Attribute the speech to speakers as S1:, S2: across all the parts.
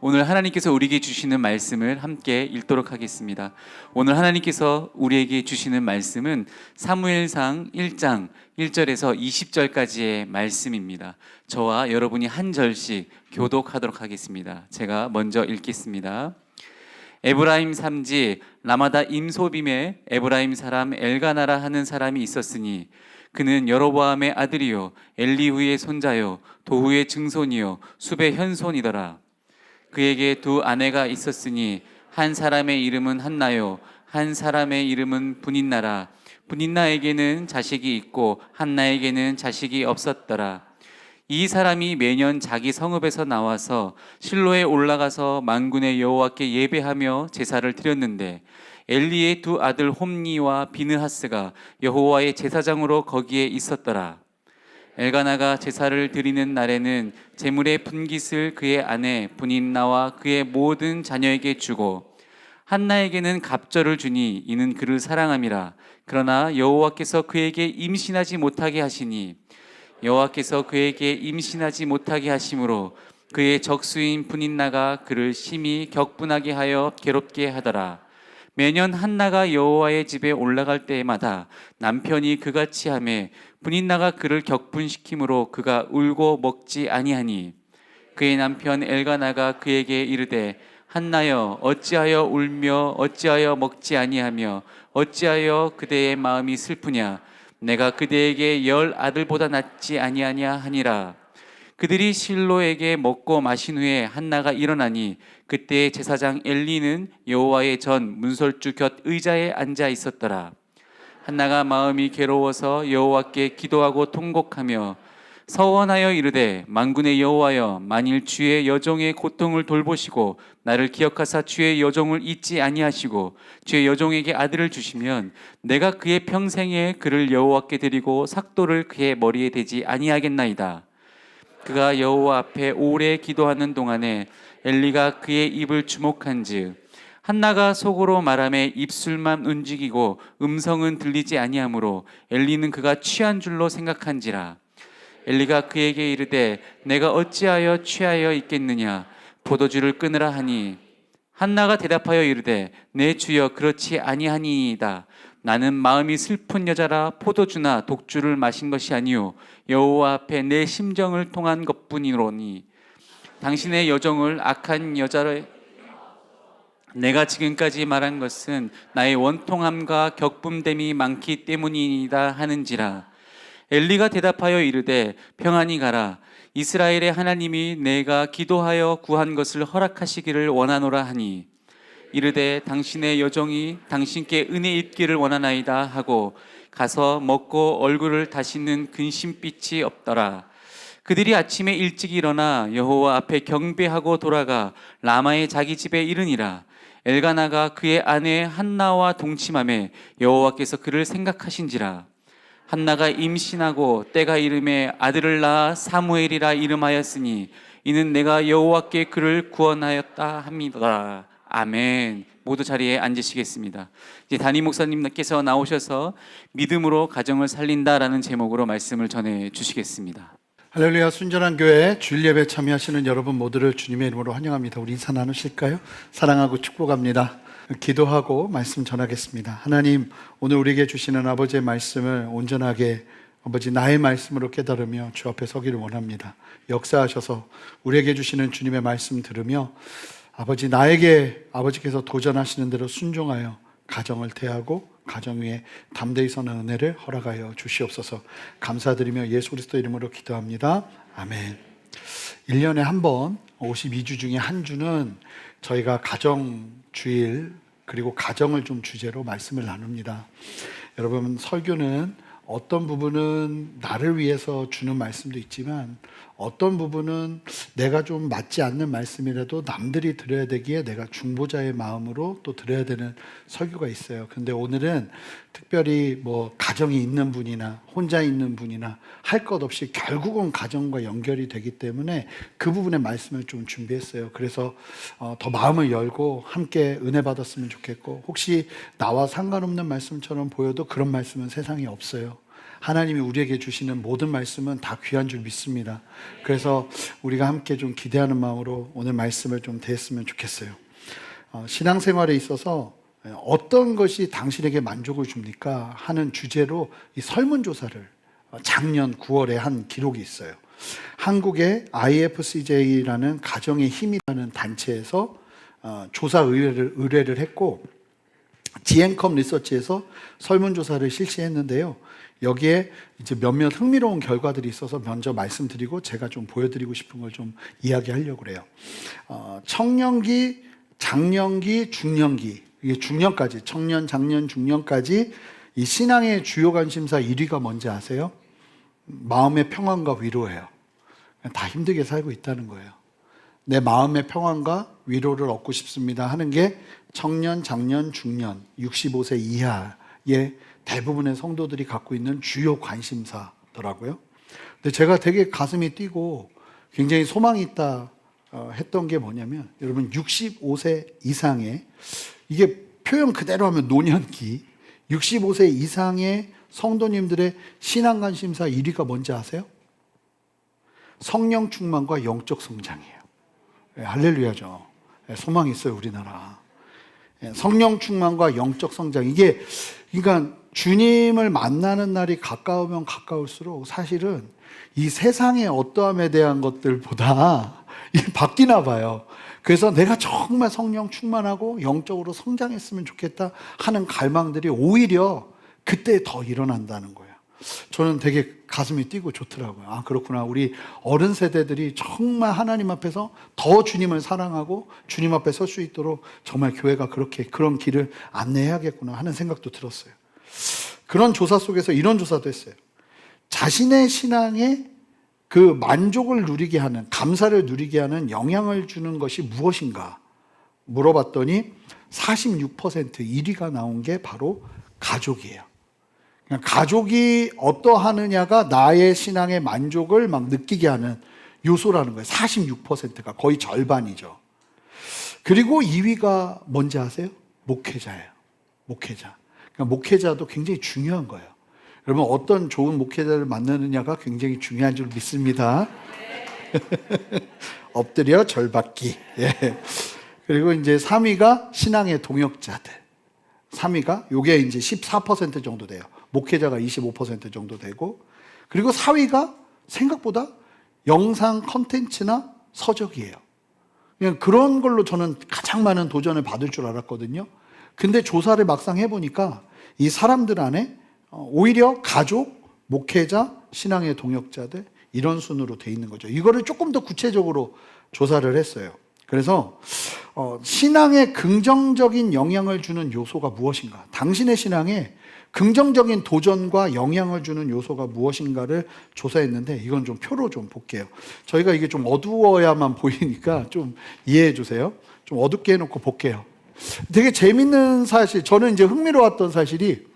S1: 오늘 하나님께서 우리에게 주시는 말씀을 함께 읽도록 하겠습니다. 오늘 하나님께서 우리에게 주시는 말씀은 사무엘상 1장 1절에서 20절까지의 말씀입니다. 저와 여러분이 한 절씩 교독하도록 하겠습니다. 제가 먼저 읽겠습니다. 에브라임 산지 라마다 임소빔에 에브라임 사람 엘가나라 하는 사람이 있었으니 그는 여로보암의 아들이요 엘리후의 손자요 도후의 증손이요 숲의 현손이더라. 그에게 두 아내가 있었으니 한 사람의 이름은 한나요 한 사람의 이름은 분인나라. 분인나에게는 자식이 있고 한나에게는 자식이 없었더라. 이 사람이 매년 자기 성읍에서 나와서 실로에 올라가서 만군의 여호와께 예배하며 제사를 드렸는데 엘리의 두 아들 홈니와 비느하스가 여호와의 제사장으로 거기에 있었더라. 엘가나가 제사를 드리는 날에는 제물의 분깃을 그의 아내 분인나와 그의 모든 자녀에게 주고 한나에게는 갑절을 주니 이는 그를 사랑함이라. 그러나 여호와께서 그에게 임신하지 못하게 하시니 여호와께서 그에게 임신하지 못하게 하심으로 그의 적수인 분인나가 그를 심히 격분하게 하여 괴롭게 하더라. 매년 한나가 여호와의 집에 올라갈 때마다 남편이 그같이 하매 분인나가 그를 격분시키므로 그가 울고 먹지 아니하니 그의 남편 엘가나가 그에게 이르되 한나여 어찌하여 울며 어찌하여 먹지 아니하며 어찌하여 그대의 마음이 슬프냐. 내가 그대에게 10 아들보다 낫지 아니하냐 하니라. 그들이 실로에게 먹고 마신 후에 한나가 일어나니 그때 제사장 엘리는 여호와의 전 문설주 곁 의자에 앉아 있었더라. 한나가 마음이 괴로워서 여호와께 기도하고 통곡하며 서원하여 이르되 만군의 여호와여 만일 주의 여종의 고통을 돌보시고 나를 기억하사 주의 여종을 잊지 아니하시고 주의 여종에게 아들을 주시면 내가 그의 평생에 그를 여호와께 드리고 삭도를 그의 머리에 대지 아니하겠나이다. 그가 여호와 앞에 오래 기도하는 동안에 엘리가 그의 입을 주목한즉 한나가 속으로 말하며 입술만 움직이고 음성은 들리지 아니하므로 엘리는 그가 취한 줄로 생각한지라. 엘리가 그에게 이르되 내가 어찌하여 취하여 있겠느냐. 포도주를 끊으라 하니 한나가 대답하여 이르되 내 주여 그렇지 아니하니이다. 나는 마음이 슬픈 여자라 포도주나 독주를 마신 것이 아니요 여호와 앞에 내 심정을 통한 것뿐이로니 당신의 여종을 악한 여자로 내가 지금까지 말한 것은 나의 원통함과 격분됨이 많기 때문이다 하는지라. 엘리가 대답하여 이르되 평안히 가라. 이스라엘의 하나님이 내가 기도하여 구한 것을 허락하시기를 원하노라 하니 이르되 당신의 여종이 당신께 은혜 입기를 원하나이다 하고 가서 먹고 얼굴을 다시는 근심빛이 없더라. 그들이 아침에 일찍 일어나 여호와 앞에 경배하고 돌아가 라마의 자기 집에 이르니라. 엘가나가 그의 아내 한나와 동침하매 여호와께서 그를 생각하신지라. 한나가 임신하고 때가 이름에 아들을 낳아 사무엘이라 이름하였으니 이는 내가 여호와께 그를 구원하였다 합니다. 아멘. 모두 자리에 앉으시겠습니다. 이제 담임 목사님께서 나오셔서 믿음으로 가정을 살린다라는 제목으로 말씀을 전해 주시겠습니다.
S2: 할렐루야. 순전한 교회 주일 예배 참여하시는 여러분 모두를 주님의 이름으로 환영합니다. 우리 인사 나누실까요? 사랑하고 축복합니다. 기도하고 말씀 전하겠습니다. 하나님, 오늘 우리에게 주시는 아버지의 말씀을 온전하게 아버지 나의 말씀으로 깨달으며 주 앞에 서기를 원합니다. 역사하셔서 우리에게 주시는 주님의 말씀 들으며 아버지 나에게 아버지께서 도전하시는 대로 순종하여 가정을 대하고 가정 위에 담대히 서는 은혜를 허락하여 주시옵소서. 감사드리며 예수 그리스도 이름으로 기도합니다. 아멘. 1년에 한 번 52주 중에 한 주는 저희가 가정주일 그리고 가정을 좀 주제로 말씀을 나눕니다. 여러분, 설교는 어떤 부분은 나를 위해서 주는 말씀도 있지만 어떤 부분은 내가 좀 맞지 않는 말씀이라도 남들이 들어야 되기에 내가 중보자의 마음으로 또 들어야 되는 설교가 있어요. 근데 오늘은 특별히 뭐 가정이 있는 분이나 혼자 있는 분이나 할 것 없이 결국은 가정과 연결이 되기 때문에 그 부분의 말씀을 좀 준비했어요. 그래서 더 마음을 열고 함께 은혜 받았으면 좋겠고, 혹시 나와 상관없는 말씀처럼 보여도 그런 말씀은 세상에 없어요. 하나님이 우리에게 주시는 모든 말씀은 다 귀한 줄 믿습니다. 그래서 우리가 함께 좀 기대하는 마음으로 오늘 말씀을 좀 대했으면 좋겠어요. 신앙생활에 있어서 어떤 것이 당신에게 만족을 줍니까? 하는 주제로 이 설문조사를 작년 9월에 한 기록이 있어요. 한국의 IFCJ라는 가정의 힘이라는 단체에서 조사 의뢰를 했고 지앤컴 리서치에서 설문조사를 실시했는데요. 여기에 이제 몇몇 흥미로운 결과들이 있어서 먼저 말씀드리고 제가 좀 보여드리고 싶은 걸 좀 이야기하려고 그래요. 청년기, 장년기, 중년기, 이게 중년까지, 청년, 장년, 중년까지 이 신앙의 주요 관심사 1위가 뭔지 아세요? 마음의 평안과 위로예요. 다 힘들게 살고 있다는 거예요. 내 마음의 평안과 위로를 얻고 싶습니다 하는 게 청년, 장년, 중년, 65세 이하의 대부분의 성도들이 갖고 있는 주요 관심사더라고요. 근데 제가 되게 가슴이 뛰고 굉장히 소망이 있다 했던 게 뭐냐면, 여러분 65세 이상의, 이게 표현 그대로 하면 노년기, 65세 이상의 성도님들의 신앙 관심사 1위가 뭔지 아세요? 성령 충만과 영적 성장이에요. 할렐루야죠. 소망이 있어요, 우리나라. 성령 충만과 영적 성장. 이게, 그러니까 주님을 만나는 날이 가까우면 가까울수록 사실은 이 세상의 어떠함에 대한 것들보다 이게 바뀌나 봐요. 그래서 내가 정말 성령 충만하고 영적으로 성장했으면 좋겠다 하는 갈망들이 오히려 그때 더 일어난다는 거예요. 저는 되게 가슴이 뛰고 좋더라고요. 아, 그렇구나. 우리 어른 세대들이 정말 하나님 앞에서 더 주님을 사랑하고 주님 앞에 설 수 있도록 정말 교회가 그런 길을 안내해야겠구나 하는 생각도 들었어요. 그런 조사 속에서 이런 조사도 했어요. 자신의 신앙에 그 만족을 누리게 하는, 감사를 누리게 하는 영향을 주는 것이 무엇인가 물어봤더니 46% 1위가 나온 게 바로 가족이에요. 가족이 어떠하느냐가 나의 신앙의 만족을 막 느끼게 하는 요소라는 거예요. 46%가 거의 절반이죠. 그리고 2위가 뭔지 아세요? 목회자예요. 목회자. 그러니까 목회자도 굉장히 중요한 거예요. 여러분, 어떤 좋은 목회자를 만나느냐가 굉장히 중요한 줄 믿습니다. 엎드려 절받기. 예. 그리고 이제 3위가 신앙의 동역자들. 3위가 요게 이제 14% 정도 돼요. 목회자가 25% 정도 되고, 그리고 4위가 생각보다 영상 컨텐츠나 서적이에요. 그냥 그런 걸로 저는 가장 많은 도전을 받을 줄 알았거든요. 근데 조사를 막상 해보니까 이 사람들 안에 오히려 가족, 목회자, 신앙의 동역자들 이런 순으로 돼 있는 거죠. 이거를 조금 더 구체적으로 조사를 했어요. 그래서 신앙에 긍정적인 영향을 주는 요소가 무엇인가, 당신의 신앙에 긍정적인 도전과 영향을 주는 요소가 무엇인가를 조사했는데, 이건 좀 표로 좀 볼게요. 저희가 이게 좀 어두워야만 보이니까 좀 이해해 주세요. 좀 어둡게 해놓고 볼게요. 되게 재밌는 사실, 저는 이제 흥미로웠던 사실이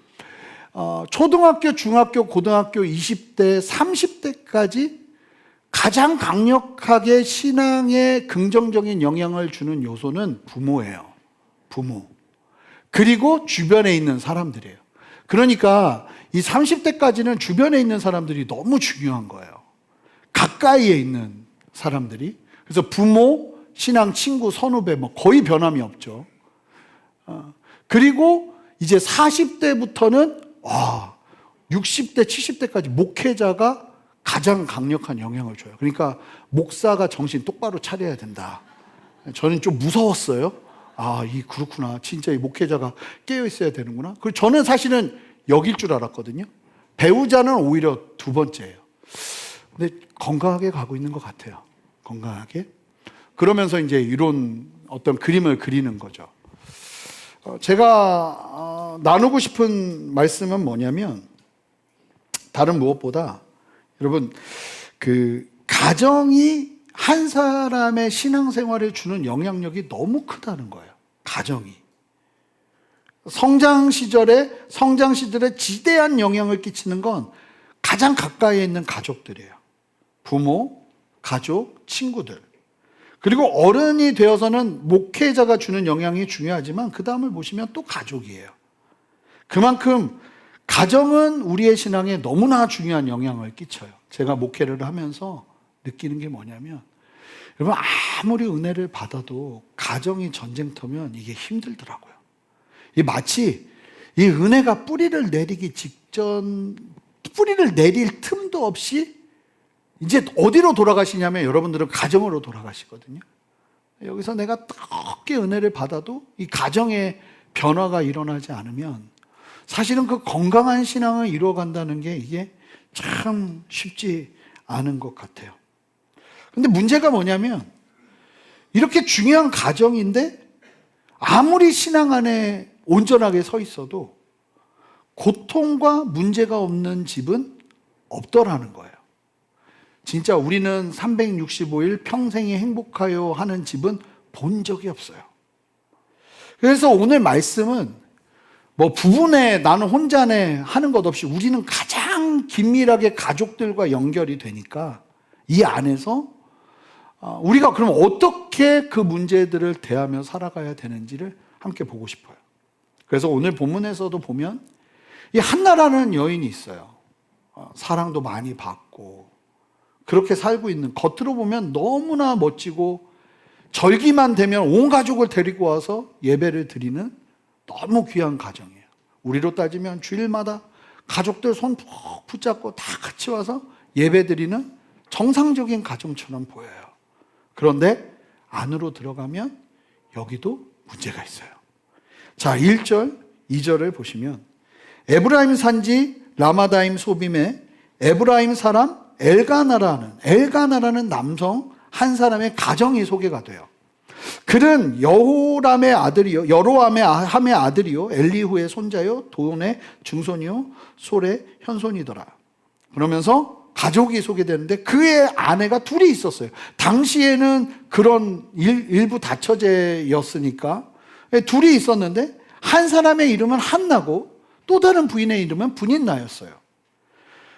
S2: 초등학교, 중학교, 고등학교 20대, 30대까지 가장 강력하게 신앙에 긍정적인 영향을 주는 요소는 부모예요. 부모. 그리고 주변에 있는 사람들이에요. 그러니까 이 30대까지는 주변에 있는 사람들이 너무 중요한 거예요. 가까이에 있는 사람들이. 그래서 부모, 신앙, 친구, 선후배 뭐 거의 변함이 없죠. 그리고 이제 40대부터는 60대, 70대까지 목회자가 가장 강력한 영향을 줘요. 그러니까 목사가 정신 똑바로 차려야 된다. 저는 좀 무서웠어요. 그렇구나. 진짜 이 목회자가 깨어 있어야 되는구나. 그리고 저는 사실은 여길 줄 알았거든요. 배우자는 오히려 두 번째예요. 근데 건강하게 가고 있는 것 같아요. 건강하게. 그러면서 이제 이런 어떤 그림을 그리는 거죠. 제가 나누고 싶은 말씀은 뭐냐면, 다른 무엇보다 여러분, 그 가정이 한 사람의 신앙생활에 주는 영향력이 너무 크다는 거예요. 가정이. 성장 시절에 지대한 영향을 끼치는 건 가장 가까이에 있는 가족들이에요. 부모, 가족, 친구들. 그리고 어른이 되어서는 목회자가 주는 영향이 중요하지만 그 다음을 보시면 또 가족이에요. 그만큼 가정은 우리의 신앙에 너무나 중요한 영향을 끼쳐요. 제가 목회를 하면서 느끼는 게 뭐냐면, 여러분 아무리 은혜를 받아도 가정이 전쟁터면 이게 힘들더라고요. 이 마치 이 은혜가 뿌리를 내리기 직전, 뿌리를 내릴 틈도 없이 이제 어디로 돌아가시냐면 여러분들은 가정으로 돌아가시거든요. 여기서 내가 뜨겁게 은혜를 받아도 이 가정에 변화가 일어나지 않으면 사실은 그 건강한 신앙을 이루어간다는 게 이게 참 쉽지 않은 것 같아요. 근데 문제가 뭐냐면 이렇게 중요한 가정인데 아무리 신앙 안에 온전하게 서 있어도 고통과 문제가 없는 집은 없더라는 거예요. 진짜 우리는 365일 평생이 행복하여 하는 집은 본 적이 없어요. 그래서 오늘 말씀은 뭐 부부네 나는 혼자네 하는 것 없이 우리는 가장 긴밀하게 가족들과 연결이 되니까 이 안에서 우리가 그럼 어떻게 그 문제들을 대하며 살아가야 되는지를 함께 보고 싶어요. 그래서 오늘 본문에서도 보면 이 한나라는 여인이 있어요. 사랑도 많이 받고 그렇게 살고 있는, 겉으로 보면 너무나 멋지고 절기만 되면 온 가족을 데리고 와서 예배를 드리는 너무 귀한 가정이에요. 우리로 따지면 주일마다 가족들 손 푹 붙잡고 다 같이 와서 예배 드리는 정상적인 가정처럼 보여요. 그런데 안으로 들어가면 여기도 문제가 있어요. 자, 1절, 2절을 보시면 에브라임 산지 라마다임 소빔에 에브라임 사람 엘가나라는 남성 한 사람의 가정이 소개가 돼요. 그는 여로함의 아들이요 엘리후의 손자요 돈의 증손이요 솔의 현손이더라. 그러면서 가족이 소개되는데 그의 아내가 둘이 있었어요. 당시에는 그런 일부 다처제였으니까 둘이 있었는데 한 사람의 이름은 한나고 또 다른 부인의 이름은 분인나였어요.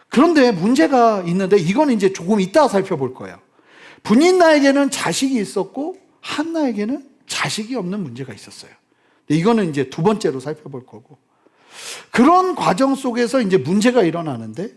S2: 그런데 문제가 있는데 이건 이제 조금 이따 살펴볼 거예요. 분인나에게는 자식이 있었고 한나에게는 자식이 없는 문제가 있었어요. 이거는 이제 두 번째로 살펴볼 거고, 그런 과정 속에서 이제 문제가 일어나는데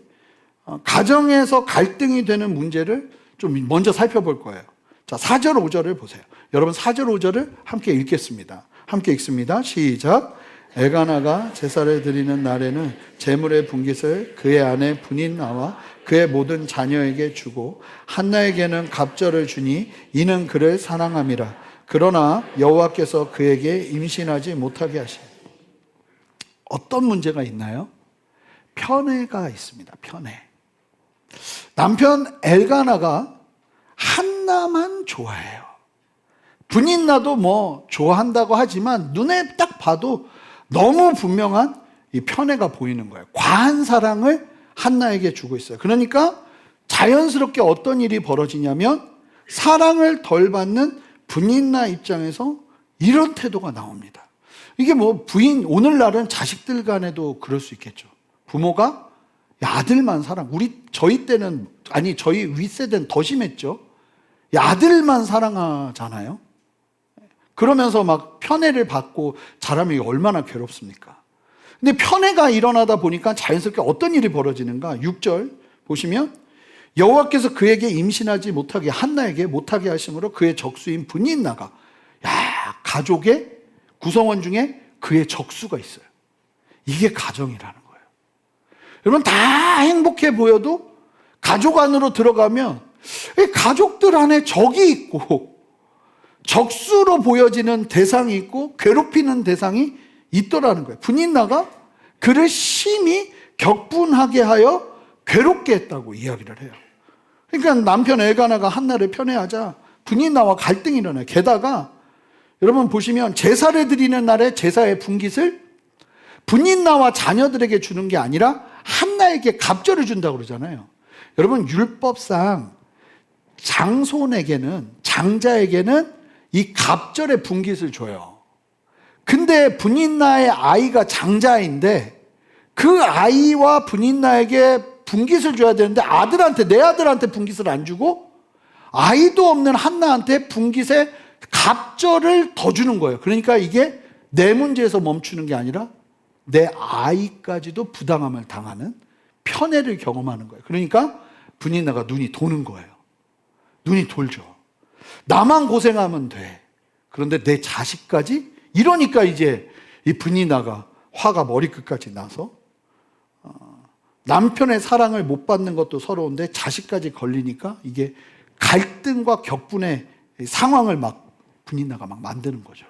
S2: 가정에서 갈등이 되는 문제를 좀 먼저 살펴볼 거예요. 자, 4절 5절을 보세요. 여러분 4절 5절을 함께 읽겠습니다. 함께 읽습니다. 시작. 엘가나가 제사를 드리는 날에는 제물의 분깃을 그의 아내 분인나와 그의 모든 자녀에게 주고 한나에게는 갑절을 주니 이는 그를 사랑함이라. 그러나 여호와께서 그에게 임신하지 못하게 하시니. 어떤 문제가 있나요? 편애가 있습니다. 편애. 남편 엘가나가 한나만 좋아해요. 분인나도 뭐 좋아한다고 하지만 눈에 딱 봐도 너무 분명한 이 편애가 보이는 거예요. 과한 사랑을 한나에게 주고 있어요. 그러니까 자연스럽게 어떤 일이 벌어지냐면 사랑을 덜 받는 분인나 입장에서 이런 태도가 나옵니다. 이게 뭐 부인, 오늘날은 자식들 간에도 그럴 수 있겠죠. 부모가 아들만 사랑, 저희 때는, 아니 저희 윗세대는 더 심했죠. 아들만 사랑하잖아요. 그러면서 막 편애를 받고 자라면 이게 얼마나 괴롭습니까? 근데 편애가 일어나다 보니까 자연스럽게 어떤 일이 벌어지는가? 6절 보시면 여호와께서 그에게 임신하지 못하게, 한나에게 못하게 하심으로 그의 적수인 분인나가, 가족의 구성원 중에 그의 적수가 있어요. 이게 가정이라는 거예요. 여러분 다 행복해 보여도 가족 안으로 들어가면 가족들 안에 적이 있고 적수로 보여지는 대상이 있고 괴롭히는 대상이 있더라는 거예요. 분인나가 그를 심히 격분하게 하여 괴롭게 했다고 이야기를 해요. 그러니까 남편 엘가나가 한나를 편애하자 분인나와 갈등이 일어나요. 게다가 여러분 보시면 제사를 드리는 날에 제사의 분깃을 분인나와 자녀들에게 주는 게 아니라 한나에게 갑절을 준다고 그러잖아요. 여러분 율법상 장자에게는 이 갑절의 분깃을 줘요. 근데 분인나의 아이가 장자인데 그 아이와 분인나에게 분깃을 줘야 되는데 내 아들한테 분깃을 안 주고 아이도 없는 한나한테 분깃의 갑절을 더 주는 거예요. 그러니까 이게 내 문제에서 멈추는 게 아니라 내 아이까지도 부당함을 당하는 편애를 경험하는 거예요. 그러니까 분이나가 눈이 도는 거예요. 눈이 돌죠. 나만 고생하면 돼. 그런데 내 자식까지? 이러니까 이제 이 분이나가 화가 머리끝까지 나서 남편의 사랑을 못 받는 것도 서러운데 자식까지 걸리니까 이게 갈등과 격분의 상황을 막 분이나가 막 만드는 거죠.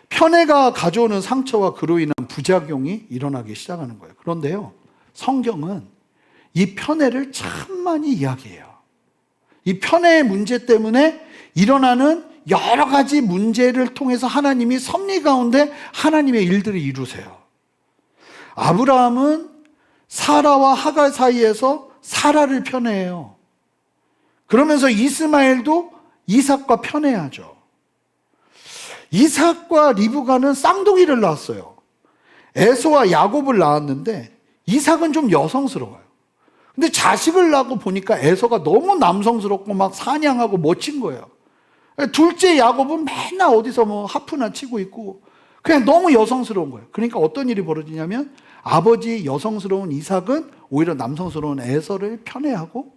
S2: 편애가 가져오는 상처와 그로 인한 부작용이 일어나기 시작하는 거예요. 그런데요, 성경은 이 편애를 참 많이 이야기해요. 이 편애의 문제 때문에 일어나는 여러 가지 문제를 통해서 하나님이 섭리 가운데 하나님의 일들을 이루세요. 아브라함은 사라와 하갈 사이에서 사라를 편애해요. 그러면서 이스마엘도 이삭과 편애하죠. 이삭과 리브가는 쌍둥이를 낳았어요. 에서와 야곱을 낳았는데 이삭은 좀 여성스러워요. 근데 자식을 낳고 보니까 에서가 너무 남성스럽고 막 사냥하고 멋진 거예요. 둘째 야곱은 맨날 어디서 뭐 하프나 치고 있고 그냥 너무 여성스러운 거예요. 그러니까 어떤 일이 벌어지냐면 아버지 여성스러운 이삭은 오히려 남성스러운 에서를 편애하고,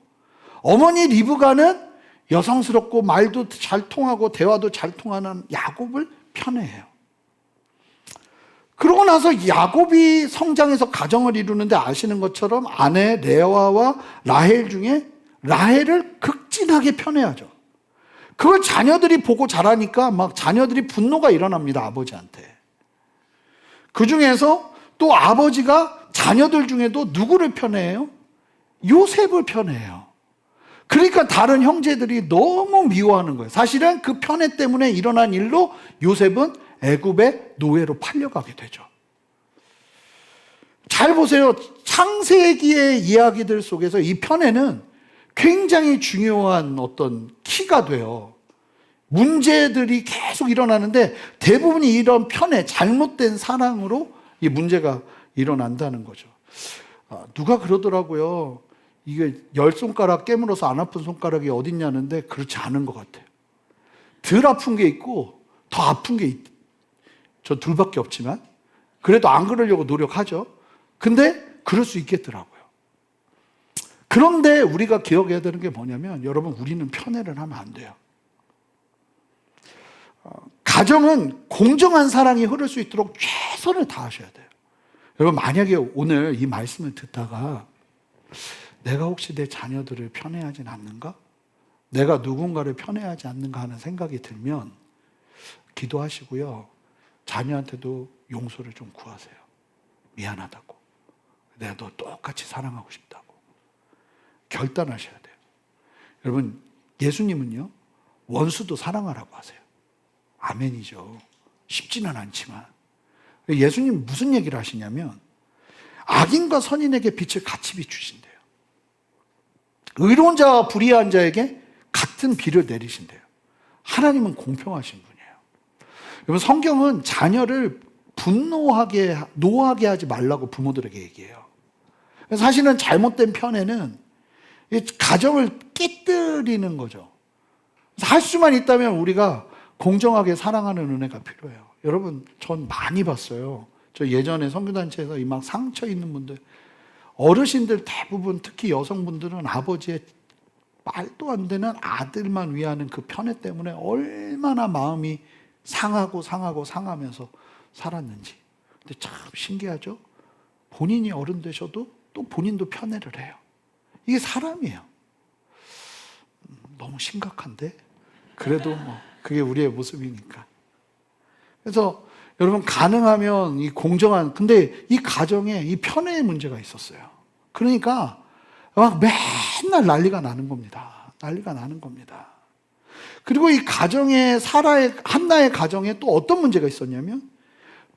S2: 어머니 리브가는 여성스럽고 말도 잘 통하고 대화도 잘 통하는 야곱을 편애해요. 그러고 나서 야곱이 성장해서 가정을 이루는데 아시는 것처럼 아내 레아와 라헬 중에 라헬을 극진하게 편애하죠. 그걸 자녀들이 보고 자라니까 막 자녀들이 분노가 일어납니다, 아버지한테. 그 중에서 또 아버지가 자녀들 중에도 누구를 편애해요? 요셉을 편애해요. 그러니까 다른 형제들이 너무 미워하는 거예요. 사실은 그 편애 때문에 일어난 일로 요셉은 애굽의 노예로 팔려가게 되죠. 잘 보세요. 창세기의 이야기들 속에서 이 편애는 굉장히 중요한 어떤 키가 돼요. 문제들이 계속 일어나는데 대부분이 이런 편애, 잘못된 사랑으로 이 문제가 일어난다는 거죠. 누가 그러더라고요. 이게 10손가락 깨물어서 안 아픈 손가락이 어딨냐는데 그렇지 않은 것 같아요. 덜 아픈 게 있고 더 아픈 게 저 둘밖에 없지만 그래도 안 그러려고 노력하죠. 근데 그럴 수 있겠더라고요. 그런데 우리가 기억해야 되는 게 뭐냐면, 여러분, 우리는 편애를 하면 안 돼요. 가정은 공정한 사랑이 흐를 수 있도록 최선을 다하셔야 돼요. 여러분, 만약에 오늘 이 말씀을 듣다가 내가 혹시 내 자녀들을 편애하진 않는가? 내가 누군가를 편애하지 않는가 하는 생각이 들면 기도하시고요. 자녀한테도 용서를 좀 구하세요. 미안하다고. 내가 너 똑같이 사랑하고 싶다고. 결단하셔야 돼요. 여러분, 예수님은요, 원수도 사랑하라고 하세요. 아멘이죠. 쉽지는 않지만. 예수님 무슨 얘기를 하시냐면, 악인과 선인에게 빛을 같이 비추신대요. 의로운 자와 불의한 자에게 같은 비를 내리신대요. 하나님은 공평하신 분이에요. 여러분, 성경은 자녀를 노하게 하지 말라고 부모들에게 얘기해요. 사실은 잘못된 편애는 가정을 깨뜨리는 거죠. 할 수만 있다면 우리가 공정하게 사랑하는 은혜가 필요해요. 여러분, 전 많이 봤어요. 저 예전에 선교단체에서 이 막 상처 있는 분들, 어르신들 대부분, 특히 여성분들은 아버지의 말도 안 되는 아들만 위하는 그 편애 때문에 얼마나 마음이 상하면서 살았는지. 근데 참 신기하죠? 본인이 어른 되셔도 또 본인도 편애를 해요. 이게 사람이에요. 너무 심각한데? 그래도 뭐 그게 우리의 모습이니까. 그래서 여러분, 가능하면 이 공정한, 근데 이 가정에 이 편애의 문제가 있었어요. 그러니까 막 맨날 난리가 나는 겁니다. 난리가 나는 겁니다. 그리고 이 가정에, 한나의 가정에 또 어떤 문제가 있었냐면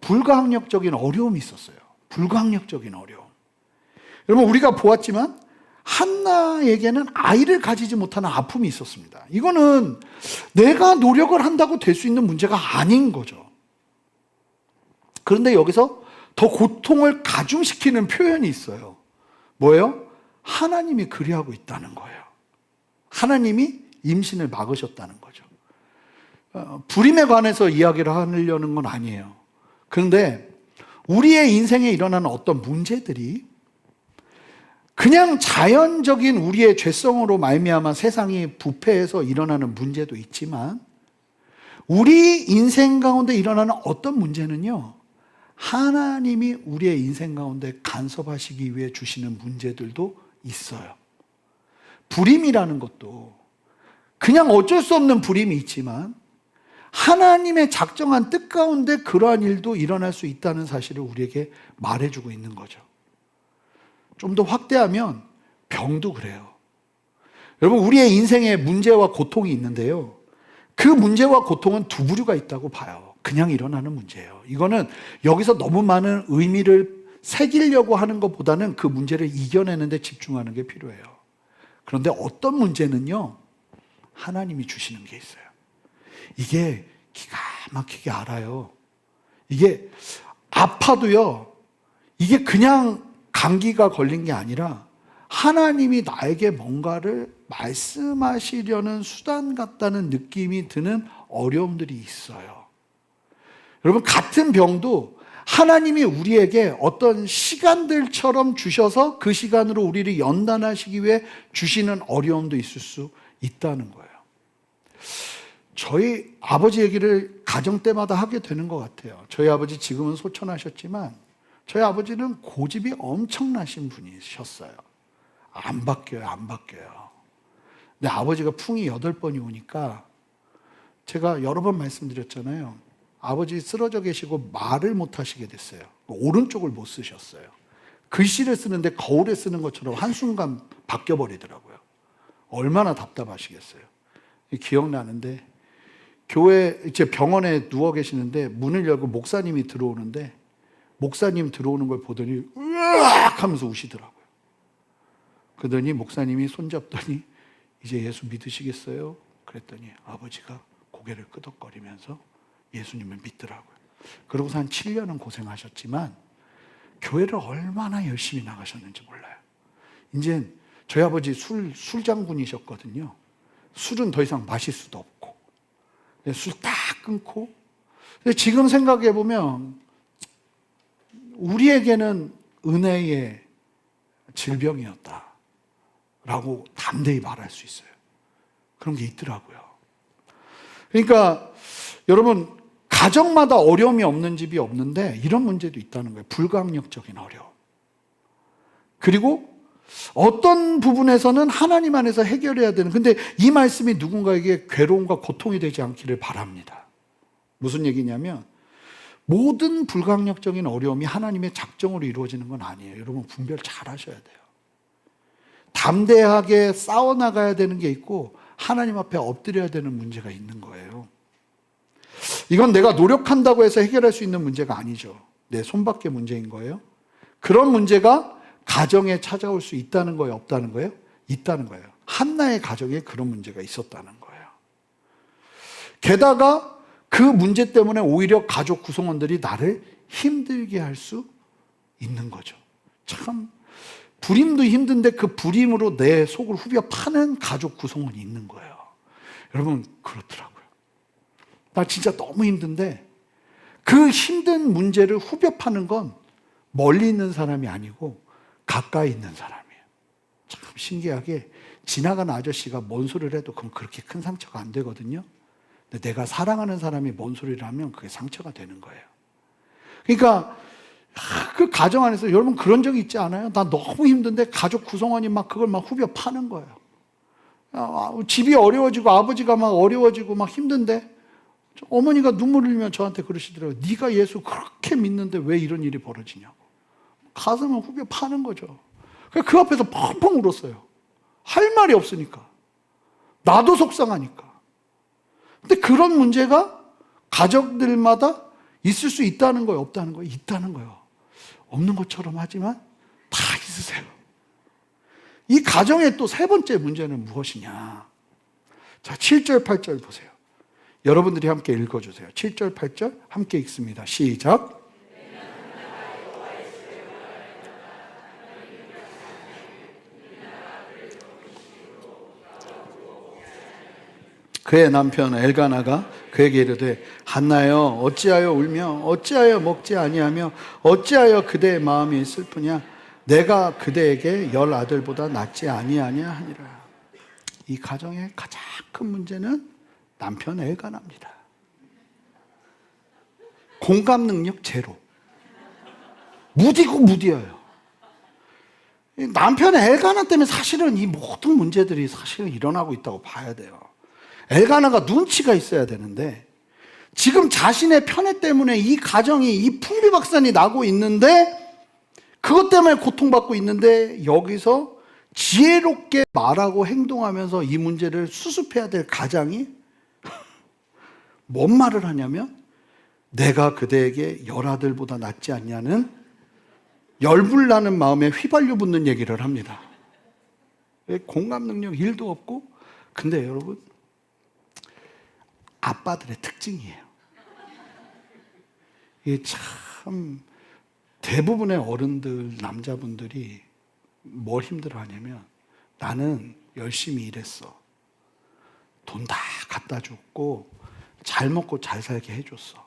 S2: 불가항력적인 어려움이 있었어요. 불가항력적인 어려움. 여러분, 우리가 보았지만 한나에게는 아이를 가지지 못하는 아픔이 있었습니다. 이거는 내가 노력을 한다고 될 수 있는 문제가 아닌 거죠. 그런데 여기서 더 고통을 가중시키는 표현이 있어요. 뭐예요? 하나님이 그리하고 있다는 거예요. 하나님이 임신을 막으셨다는 거죠. 불임에 관해서 이야기를 하려는 건 아니에요. 그런데 우리의 인생에 일어나는 어떤 문제들이 그냥 자연적인 우리의 죄성으로 말미암아 세상이 부패해서 일어나는 문제도 있지만 우리 인생 가운데 일어나는 어떤 문제는요, 하나님이 우리의 인생 가운데 간섭하시기 위해 주시는 문제들도 있어요. 불임이라는 것도 그냥 어쩔 수 없는 불임이 있지만 하나님의 작정한 뜻 가운데 그러한 일도 일어날 수 있다는 사실을 우리에게 말해주고 있는 거죠. 좀 더 확대하면 병도 그래요. 여러분, 우리의 인생에 문제와 고통이 있는데요, 그 문제와 고통은 두 부류가 있다고 봐요. 그냥 일어나는 문제예요. 이거는 여기서 너무 많은 의미를 새기려고 하는 것보다는 그 문제를 이겨내는 데 집중하는 게 필요해요. 그런데 어떤 문제는요, 하나님이 주시는 게 있어요. 이게 기가 막히게 알아요. 이게 아파도요, 이게 그냥 감기가 걸린 게 아니라 하나님이 나에게 뭔가를 말씀하시려는 수단 같다는 느낌이 드는 어려움들이 있어요. 여러분, 같은 병도 하나님이 우리에게 어떤 시간들처럼 주셔서 그 시간으로 우리를 연단하시기 위해 주시는 어려움도 있을 수 있다는 거예요. 저희 아버지 얘기를 가정 때마다 하게 되는 것 같아요. 저희 아버지 지금은 소천하셨지만 저희 아버지는 고집이 엄청나신 분이셨어요. 안 바뀌어요, 안 바뀌어요. 근데 아버지가 풍이 8번이 오니까 제가 여러 번 말씀드렸잖아요. 아버지 쓰러져 계시고 말을 못 하시게 됐어요. 오른쪽을 못 쓰셨어요. 글씨를 쓰는데 거울에 쓰는 것처럼 한순간 바뀌어버리더라고요. 얼마나 답답하시겠어요. 기억나는데 교회 이제 병원에 누워 계시는데 문을 열고 목사님이 들어오는데 목사님 들어오는 걸 보더니 으악 하면서 우시더라고요. 그러더니 목사님이 손잡더니 이제 예수 믿으시겠어요? 그랬더니 아버지가 고개를 끄덕거리면서 예수님을 믿더라고요. 그러고서 한 7년은 고생하셨지만 교회를 얼마나 열심히 나가셨는지 몰라요. 이제 저희 아버지 술장군이셨거든요. 술은 더 이상 마실 수도 없고 술 딱 끊고. 근데 지금 생각해 보면 우리에게는 은혜의 질병이었다라고 담대히 말할 수 있어요. 그런 게 있더라고요. 그러니까 여러분, 가정마다 어려움이 없는 집이 없는데 이런 문제도 있다는 거예요. 불강력적인 어려움. 그리고 어떤 부분에서는 하나님 안에서 해결해야 되는, 근데 이 말씀이 누군가에게 괴로움과 고통이 되지 않기를 바랍니다. 무슨 얘기냐면 모든 불강력적인 어려움이 하나님의 작정으로 이루어지는 건 아니에요. 여러분, 분별 잘 하셔야 돼요. 담대하게 싸워나가야 되는 게 있고 하나님 앞에 엎드려야 되는 문제가 있는 거예요. 이건 내가 노력한다고 해서 해결할 수 있는 문제가 아니죠. 내 손밖에 문제인 거예요. 그런 문제가 가정에 찾아올 수 있다는 거예요, 없다는 거예요? 있다는 거예요. 한나의 가정에 그런 문제가 있었다는 거예요. 게다가 그 문제 때문에 오히려 가족 구성원들이 나를 힘들게 할 수 있는 거죠. 참 불임도 힘든데 그 불임으로 내 속을 후벼 파는 가족 구성원이 있는 거예요. 여러분, 그렇더라고요. 나 진짜 너무 힘든데 그 힘든 문제를 후벼 파는 건 멀리 있는 사람이 아니고 가까이 있는 사람이에요. 참 신기하게 지나가는 아저씨가 뭔 소리를 해도 그건 그렇게 큰 상처가 안 되거든요. 근데 내가 사랑하는 사람이 뭔 소리를 하면 그게 상처가 되는 거예요. 그러니까 그 가정 안에서 여러분 그런 적이 있지 않아요? 나 너무 힘든데 가족 구성원이 막 그걸 막 후벼 파는 거예요. 집이 어려워지고 아버지가 막 어려워지고 막 힘든데 어머니가 눈물 흘리면 저한테 그러시더라고요. 네가 예수 그렇게 믿는데 왜 이런 일이 벌어지냐고. 가슴을 후벼 파는 거죠. 그 앞에서 펑펑 울었어요. 할 말이 없으니까. 나도 속상하니까. 근데 그런 문제가 가족들마다 있을 수 있다는 거예요, 없다는 거예요? 있다는 거예요. 없는 것처럼 하지만 다 있으세요. 이 가정의 또 세 번째 문제는 무엇이냐? 자, 7절, 8절 보세요. 여러분들이 함께 읽어주세요. 7절, 8절 함께 읽습니다. 시작. 그의 남편 엘가나가 그에게 이르되 한나여 어찌하여 울며 어찌하여 먹지 아니하며 어찌하여 그대의 마음이 슬프냐 내가 그대에게 10 아들보다 낫지 아니하냐 하니라. 이 가정의 가장 큰 문제는 남편 엘가나입니다. 공감 능력 제로. 무디고 무디어요. 남편 엘가나 때문에 사실은 이 모든 문제들이 사실은 일어나고 있다고 봐야 돼요. 엘가나가 눈치가 있어야 되는데 지금 자신의 편애 때문에 이 가정이 이 풍비박산이 나고 있는데 그것 때문에 고통받고 있는데 여기서 지혜롭게 말하고 행동하면서 이 문제를 수습해야 될 가장이 뭔 말을 하냐면 내가 그대에게 10 아들보다 낫지 않냐는 열불나는 마음에 휘발유 붓는 얘기를 합니다. 공감 능력 1도 없고 근데 여러분 아빠들의 특징이에요. 이게 참 대부분의 어른들, 남자분들이 뭘 힘들어하냐면 나는 열심히 일했어. 돈 다 갖다 줬고 잘 먹고 잘 살게 해줬어.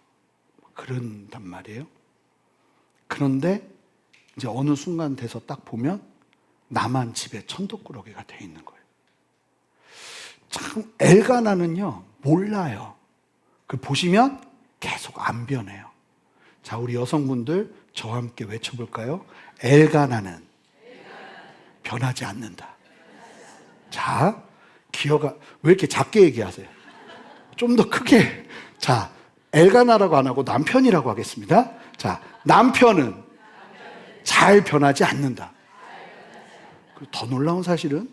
S2: 그런단 말이에요. 그런데 이제 어느 순간 돼서 딱 보면 나만 집에 천덕꾸러기가 돼 있는 거예요. 참 엘가나는요 몰라요. 그 보시면 계속 안 변해요. 자, 우리 여성분들 저와 함께 외쳐볼까요? 엘가나는 변하지 않는다. 자, 기어가 왜 이렇게 작게 얘기하세요? 좀 더 크게. 자, 엘가나라고 안 하고 남편이라고 하겠습니다. 자, 남편은 잘 변하지 않는다. 그리고 더 놀라운 사실은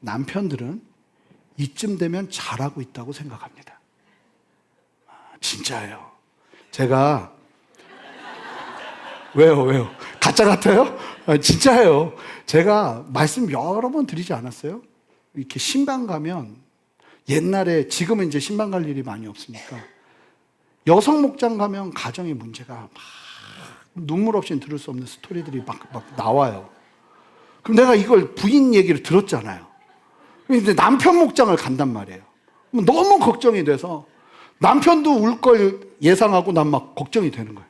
S2: 남편들은 이쯤 되면 잘하고 있다고 생각합니다. 진짜예요. 제가 왜요? 가짜 같아요? 진짜예요. 제가 말씀 여러 번 드리지 않았어요? 이렇게 신방 가면 옛날에 지금은 이제 신방 갈 일이 많이 없으니까 여성 목장 가면 가정의 문제가 막 눈물 없이는 들을 수 없는 스토리들이 막 나와요. 그럼 내가 이걸 부인 얘기를 들었잖아요. 근데 남편 목장을 간단 말이에요. 너무 걱정이 돼서 남편도 울 걸 예상하고 난 막 걱정이 되는 거예요.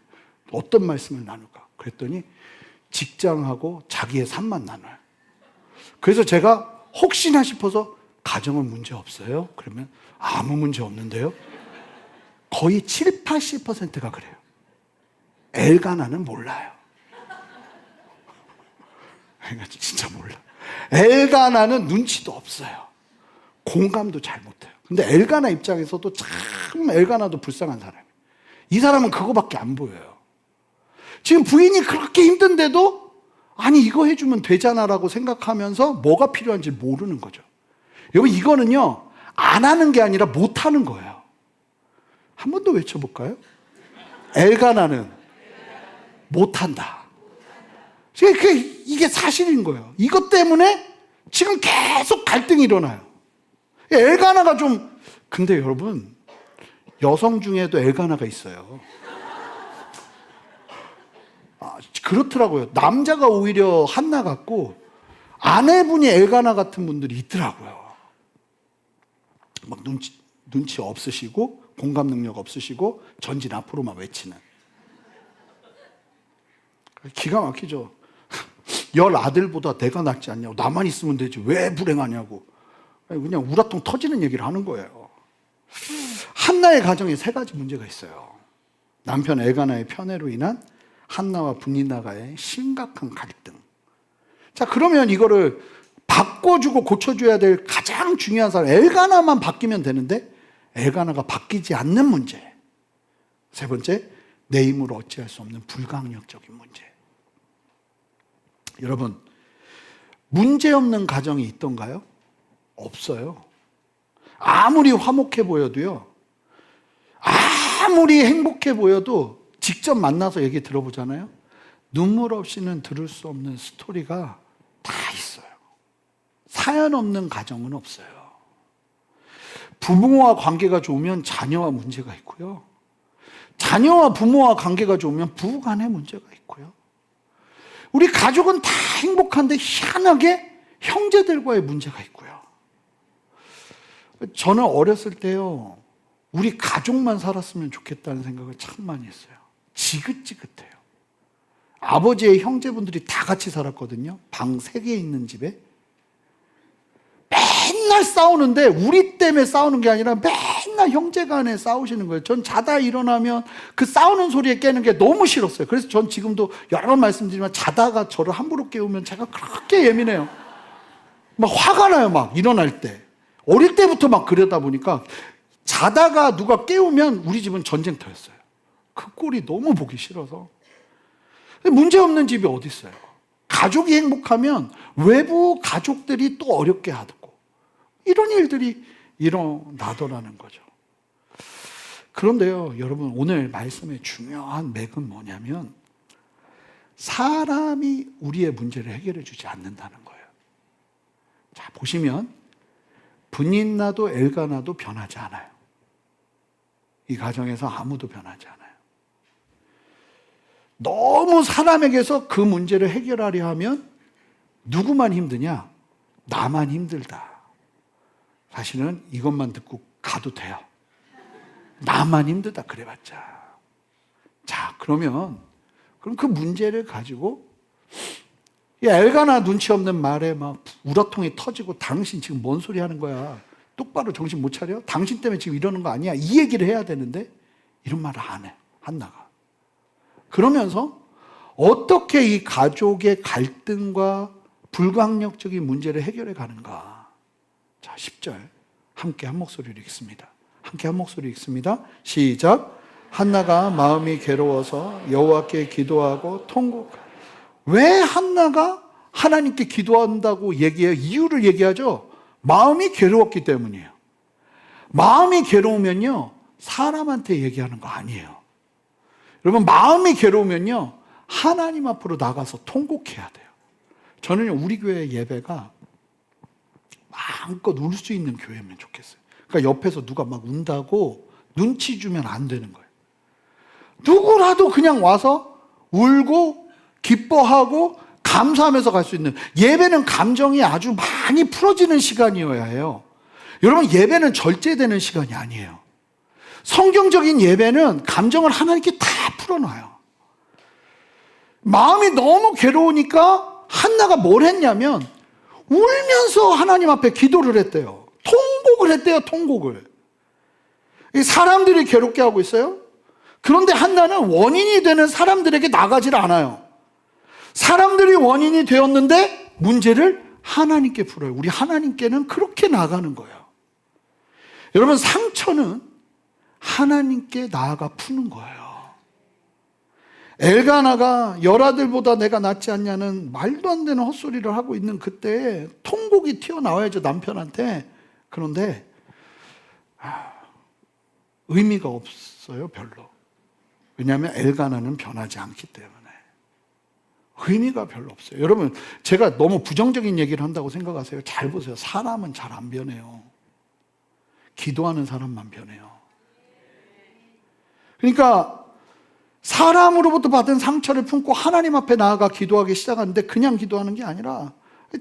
S2: 어떤 말씀을 나눌까? 그랬더니 직장하고 자기의 삶만 나눠요. 그래서 제가 혹시나 싶어서 가정은 문제 없어요? 그러면 아무 문제 없는데요? 거의 7, 80%가 그래요. 엘가나는 몰라요. 진짜 몰라. 엘가나는 눈치도 없어요. 공감도 잘 못해요. 근데 엘가나 입장에서도 참 엘가나도 불쌍한 사람이에요. 이 사람은 그거밖에 안 보여요. 지금 부인이 그렇게 힘든데도 아니 이거 해주면 되잖아라고 생각하면서 뭐가 필요한지 모르는 거죠. 여러분 이거는요 안 하는 게 아니라 못하는 거예요. 한 번 더 외쳐볼까요? 엘가나는 못한다. 이게 사실인 거예요. 이것 때문에 지금 계속 갈등이 일어나요. 엘가나가 좀 근데 여러분 여성 중에도 엘가나가 있어요. 그렇더라고요. 남자가 오히려 한나 같고 아내분이 엘가나 같은 분들이 있더라고요. 막 눈치 없으시고 공감 능력 없으시고 전진 앞으로만 외치는. 기가 막히죠. 10 아들보다 내가 낫지 않냐고. 나만 있으면 되지. 왜 불행하냐고. 그냥 우라통 터지는 얘기를 하는 거예요. 한나의 가정에 3가지 문제가 있어요. 남편 엘가나의 편애로 인한 한나와 분리나가의 심각한 갈등. 자, 그러면 이거를 바꿔주고 고쳐줘야 될 가장 중요한 사람, 엘가나만 바뀌면 되는데, 엘가나가 바뀌지 않는 문제. 3번째, 내 힘으로 어찌할 수 없는 불강력적인 문제. 여러분, 문제 없는 가정이 있던가요? 없어요. 아무리 화목해 보여도요, 아무리 행복해 보여도 직접 만나서 얘기 들어보잖아요. 눈물 없이는 들을 수 없는 스토리가 다 있어요. 사연 없는 가정은 없어요. 부모와 관계가 좋으면 자녀와 문제가 있고요. 자녀와 부모와 관계가 좋으면 부부 간에 문제가 있고요. 우리 가족은 다 행복한데 희한하게 형제들과의 문제가 있고요. 저는 어렸을 때요, 우리 가족만 살았으면 좋겠다는 생각을 참 많이 했어요. 지긋지긋해요. 아버지의 형제분들이 다 같이 살았거든요. 방 3개 있는 집에. 맨날 싸우는데 우리 때문에 싸우는 게 아니라 맨날 형제간에 싸우시는 거예요. 전 자다 일어나면 그 싸우는 소리에 깨는 게 너무 싫었어요. 그래서 전 지금도 여러 번 말씀드리지만 자다가 저를 함부로 깨우면 제가 그렇게 예민해요. 막 화가 나요. 막 일어날 때. 어릴 때부터 막 그러다 보니까 자다가 누가 깨우면 우리 집은 전쟁터였어요. 그 꼴이 너무 보기 싫어서. 문제없는 집이 어디 있어요? 가족이 행복하면 외부 가족들이 또 어렵게 하고 이런 일들이 일어나더라는 거죠. 그런데요, 여러분, 오늘 말씀의 중요한 맥은 뭐냐면 사람이 우리의 문제를 해결해 주지 않는다는 거예요. 자, 보시면 분인나도 엘가나도 변하지 않아요. 이 가정에서 아무도 변하지 않아요. 너무 사람에게서 그 문제를 해결하려 하면 누구만 힘드냐? 나만 힘들다. 사실은 이것만 듣고 가도 돼요. 나만 힘들다 그래봤자. 자, 그럼 그 문제를 가지고 엘가나 눈치 없는 말에 막 우라통이 터지고 당신 지금 뭔 소리 하는 거야? 똑바로 정신 못 차려? 당신 때문에 지금 이러는 거 아니야? 이 얘기를 해야 되는데 이런 말을 안 해. 한나가. 그러면서 어떻게 이 가족의 갈등과 불가항력적인 문제를 해결해 가는가? 자, 10절 함께 한 목소리로 읽습니다. 함께 한 목소리 읽습니다. 시작. 한나가 마음이 괴로워서 여호와께 기도하고 왜 한나가 하나님께 기도한다고 얘기해요? 이유를 얘기하죠. 마음이 괴로웠기 때문이에요. 마음이 괴로우면요, 사람한테 얘기하는 거 아니에요. 여러분, 마음이 괴로우면요, 하나님 앞으로 나가서 통곡해야 돼요. 저는 우리 교회 예배가 마음껏 울 수 있는 교회면 좋겠어요. 그러니까 옆에서 누가 막 운다고 눈치 주면 안 되는 거예요. 누구라도 그냥 와서 울고 기뻐하고 감사하면서 갈 수 있는, 예배는 감정이 아주 많이 풀어지는 시간이어야 해요. 여러분, 예배는 절제되는 시간이 아니에요. 성경적인 예배는 감정을 하나님께 다 풀어놔요. 마음이 너무 괴로우니까 한나가 뭘 했냐면 울면서 하나님 앞에 기도를 했대요. 통곡을 했대요. 통곡을. 사람들이 괴롭게 하고 있어요. 그런데 한나는 원인이 되는 사람들에게 나가질 않아요. 사람들이 원인이 되었는데 문제를 하나님께 풀어요. 우리 하나님께는 그렇게 나가는 거예요. 여러분, 상처는 하나님께 나아가 푸는 거예요. 엘가나가 열아들보다 내가 낫지 않냐는 말도 안 되는 헛소리를 하고 있는 그때에 통곡이 튀어나와야죠, 남편한테. 그런데 의미가 없어요, 별로. 왜냐하면 엘가나는 변하지 않기 때문에. 의미가 별로 없어요. 여러분, 제가 너무 부정적인 얘기를 한다고 생각하세요? 잘 보세요. 사람은 잘 안 변해요. 기도하는 사람만 변해요. 그러니까 사람으로부터 받은 상처를 품고 하나님 앞에 나아가 기도하기 시작하는데 그냥 기도하는 게 아니라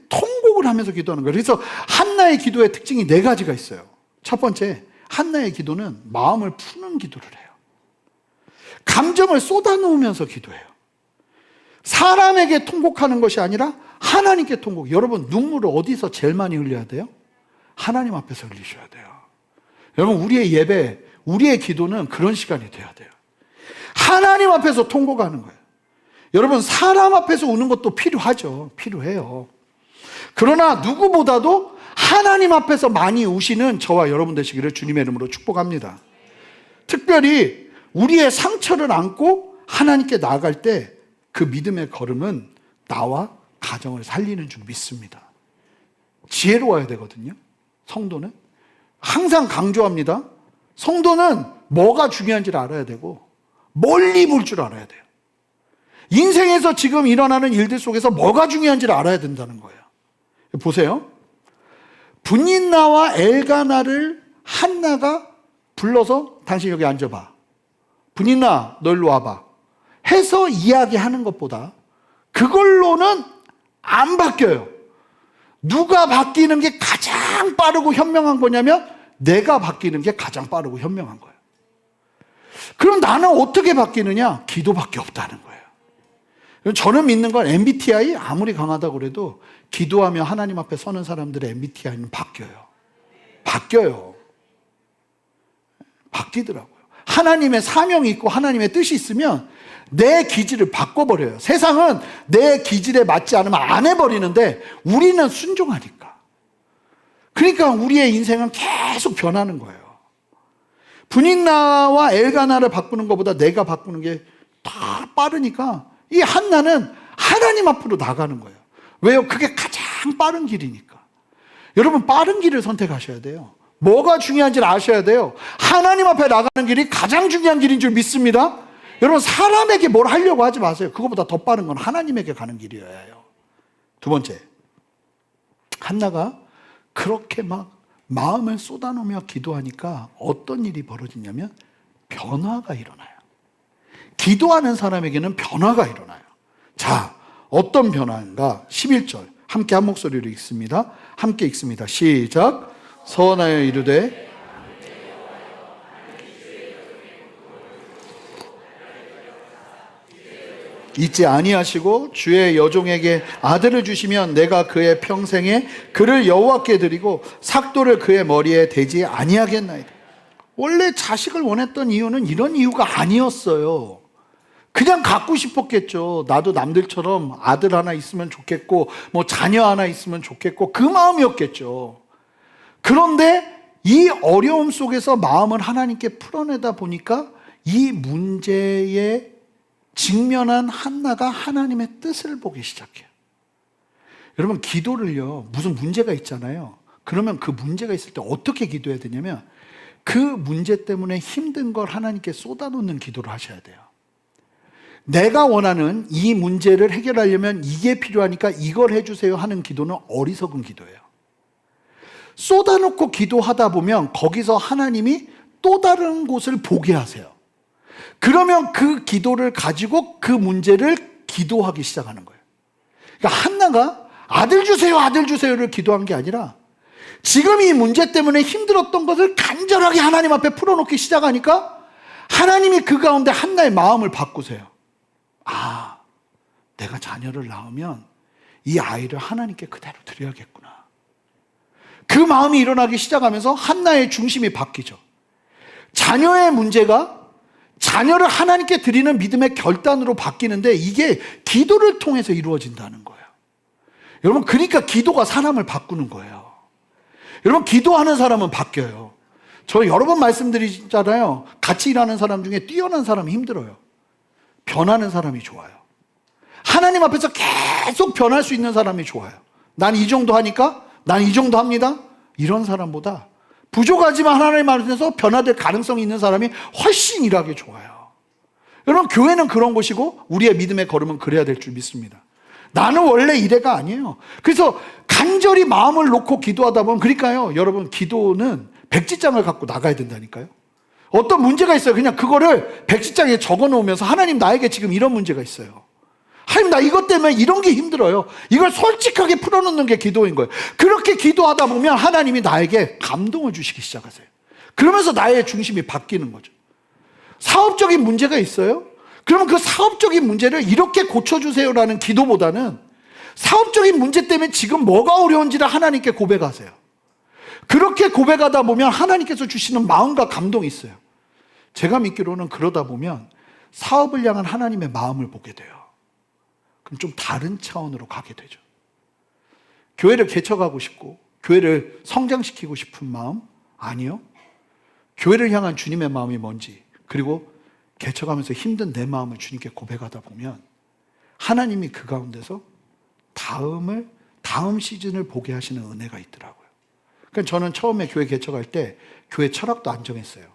S2: 통곡을 하면서 기도하는 거예요. 그래서 한나의 기도의 특징이 4가지가 있어요. 첫 번째, 한나의 기도는 마음을 푸는 기도를 해요. 감정을 쏟아놓으면서 기도해요. 사람에게 통곡하는 것이 아니라 하나님께 통곡. 여러분, 눈물을 어디서 제일 많이 흘려야 돼요? 하나님 앞에서 흘리셔야 돼요. 여러분, 우리의 예배, 우리의 기도는 그런 시간이 돼야 돼요. 하나님 앞에서 통곡하는 거예요. 여러분, 사람 앞에서 우는 것도 필요하죠. 필요해요. 그러나 누구보다도 하나님 앞에서 많이 우시는 저와 여러분 되시기를 주님의 이름으로 축복합니다. 특별히 우리의 상처를 안고 하나님께 나아갈 때 그 믿음의 걸음은 나와 가정을 살리는 줄 믿습니다. 지혜로워야 되거든요. 성도는 항상 강조합니다. 성도는 뭐가 중요한지를 알아야 되고 멀리 볼 줄 알아야 돼요. 인생에서 지금 일어나는 일들 속에서 뭐가 중요한지를 알아야 된다는 거예요. 보세요. 분인나와 엘가나를 한나가 불러서 당신 여기 앉아봐. 분인나, 너 일로 와봐. 해서 이야기하는 것보다 그걸로는 안 바뀌어요. 누가 바뀌는 게 가장 빠르고 현명한 거냐면 내가 바뀌는 게 가장 빠르고 현명한 거예요. 그럼 나는 어떻게 바뀌느냐? 기도밖에 없다는 거예요. 저는 믿는 건 MBTI 아무리 강하다고 그래도 기도하며 하나님 앞에 서는 사람들의 MBTI는 바뀌어요. 바뀌더라고요. 하나님의 사명이 있고 하나님의 뜻이 있으면 내 기질을 바꿔버려요. 세상은 내 기질에 맞지 않으면 안 해버리는데 우리는 순종하니까. 그러니까 우리의 인생은 계속 변하는 거예요. 브닉나와 엘가나를 바꾸는 것보다 내가 바꾸는 게 더 빠르니까 이 한나는 하나님 앞으로 나가는 거예요. 왜요? 그게 가장 빠른 길이니까. 여러분, 빠른 길을 선택하셔야 돼요. 뭐가 중요한지를 아셔야 돼요. 하나님 앞에 나가는 길이 가장 중요한 길인 줄 믿습니다. 여러분, 사람에게 뭘 하려고 하지 마세요. 그것보다 더 빠른 건 하나님에게 가는 길이어야 해요. 두 번째, 한나가 그렇게 막 마음을 쏟아놓으며 기도하니까 어떤 일이 벌어지냐면 변화가 일어나요. 기도하는 사람에게는 변화가 일어나요. 자, 어떤 변화인가? 11절 함께 한 목소리로 읽습니다. 함께 읽습니다. 시작. 서원하여 이르되 잊지 아니하시고 주의 여종에게 아들을 주시면 내가 그의 평생에 그를 여호와께 드리고 삭도를 그의 머리에 대지 아니하겠나이다. 원래 자식을 원했던 이유는 이런 이유가 아니었어요. 그냥 갖고 싶었겠죠. 나도 남들처럼 아들 하나 있으면 좋겠고 뭐 자녀 하나 있으면 좋겠고 그 마음이었겠죠. 그런데 이 어려움 속에서 마음을 하나님께 풀어내다 보니까 이 문제에 직면한 한나가 하나님의 뜻을 보기 시작해요. 여러분, 기도를요, 무슨 문제가 있잖아요. 그러면 그 문제가 있을 때 어떻게 기도해야 되냐면 그 문제 때문에 힘든 걸 하나님께 쏟아놓는 기도를 하셔야 돼요. 내가 원하는 이 문제를 해결하려면 이게 필요하니까 이걸 해주세요 하는 기도는 어리석은 기도예요. 쏟아놓고 기도하다 보면 거기서 하나님이 또 다른 곳을 보게 하세요. 그러면 그 기도를 가지고 그 문제를 기도하기 시작하는 거예요. 그러니까 한나가 아들 주세요, 아들 주세요를 기도한 게 아니라 지금 이 문제 때문에 힘들었던 것을 간절하게 하나님 앞에 풀어놓기 시작하니까 하나님이 그 가운데 한나의 마음을 바꾸세요. 아, 내가 자녀를 낳으면 이 아이를 하나님께 그대로 드려야겠구나. 그 마음이 일어나기 시작하면서 한나의 중심이 바뀌죠. 자녀의 문제가 자녀를 하나님께 드리는 믿음의 결단으로 바뀌는데 이게 기도를 통해서 이루어진다는 거예요. 여러분, 그러니까 기도가 사람을 바꾸는 거예요. 여러분, 기도하는 사람은 바뀌어요. 저 여러 번 말씀드리잖아요. 같이 일하는 사람 중에 뛰어난 사람이 힘들어요. 변하는 사람이 좋아요. 하나님 앞에서 계속 변할 수 있는 사람이 좋아요. 난 이 정도 하니까 난 이 정도 합니다. 이런 사람보다 부족하지만 하나님 앞에서 변화될 가능성이 있는 사람이 훨씬 일하기 좋아요. 여러분, 교회는 그런 곳이고 우리의 믿음의 걸음은 그래야 될 줄 믿습니다. 나는 원래 이래가 아니에요. 그래서 간절히 마음을 놓고 기도하다 보면, 그러니까요, 여러분, 기도는 백지장을 갖고 나가야 된다니까요. 어떤 문제가 있어요. 그냥 그거를 백지장에 적어 놓으면서 하나님, 나에게 지금 이런 문제가 있어요. 하나님, 나 이것 때문에 이런 게 힘들어요. 이걸 솔직하게 풀어놓는 게 기도인 거예요. 그렇게 기도하다 보면 하나님이 나에게 감동을 주시기 시작하세요. 그러면서 나의 중심이 바뀌는 거죠. 사업적인 문제가 있어요? 그러면 그 사업적인 문제를 이렇게 고쳐주세요라는 기도보다는 사업적인 문제 때문에 지금 뭐가 어려운지를 하나님께 고백하세요. 그렇게 고백하다 보면 하나님께서 주시는 마음과 감동이 있어요. 제가 믿기로는 그러다 보면 사업을 향한 하나님의 마음을 보게 돼요. 그럼 좀 다른 차원으로 가게 되죠. 교회를 개척하고 싶고 교회를 성장시키고 싶은 마음? 아니요. 교회를 향한 주님의 마음이 뭔지, 그리고 개척하면서 힘든 내 마음을 주님께 고백하다 보면 하나님이 그 가운데서 다음 시즌을 보게 하시는 은혜가 있더라고요. 그러니까 저는 처음에 교회 개척할 때 교회 철학도 안 정했어요.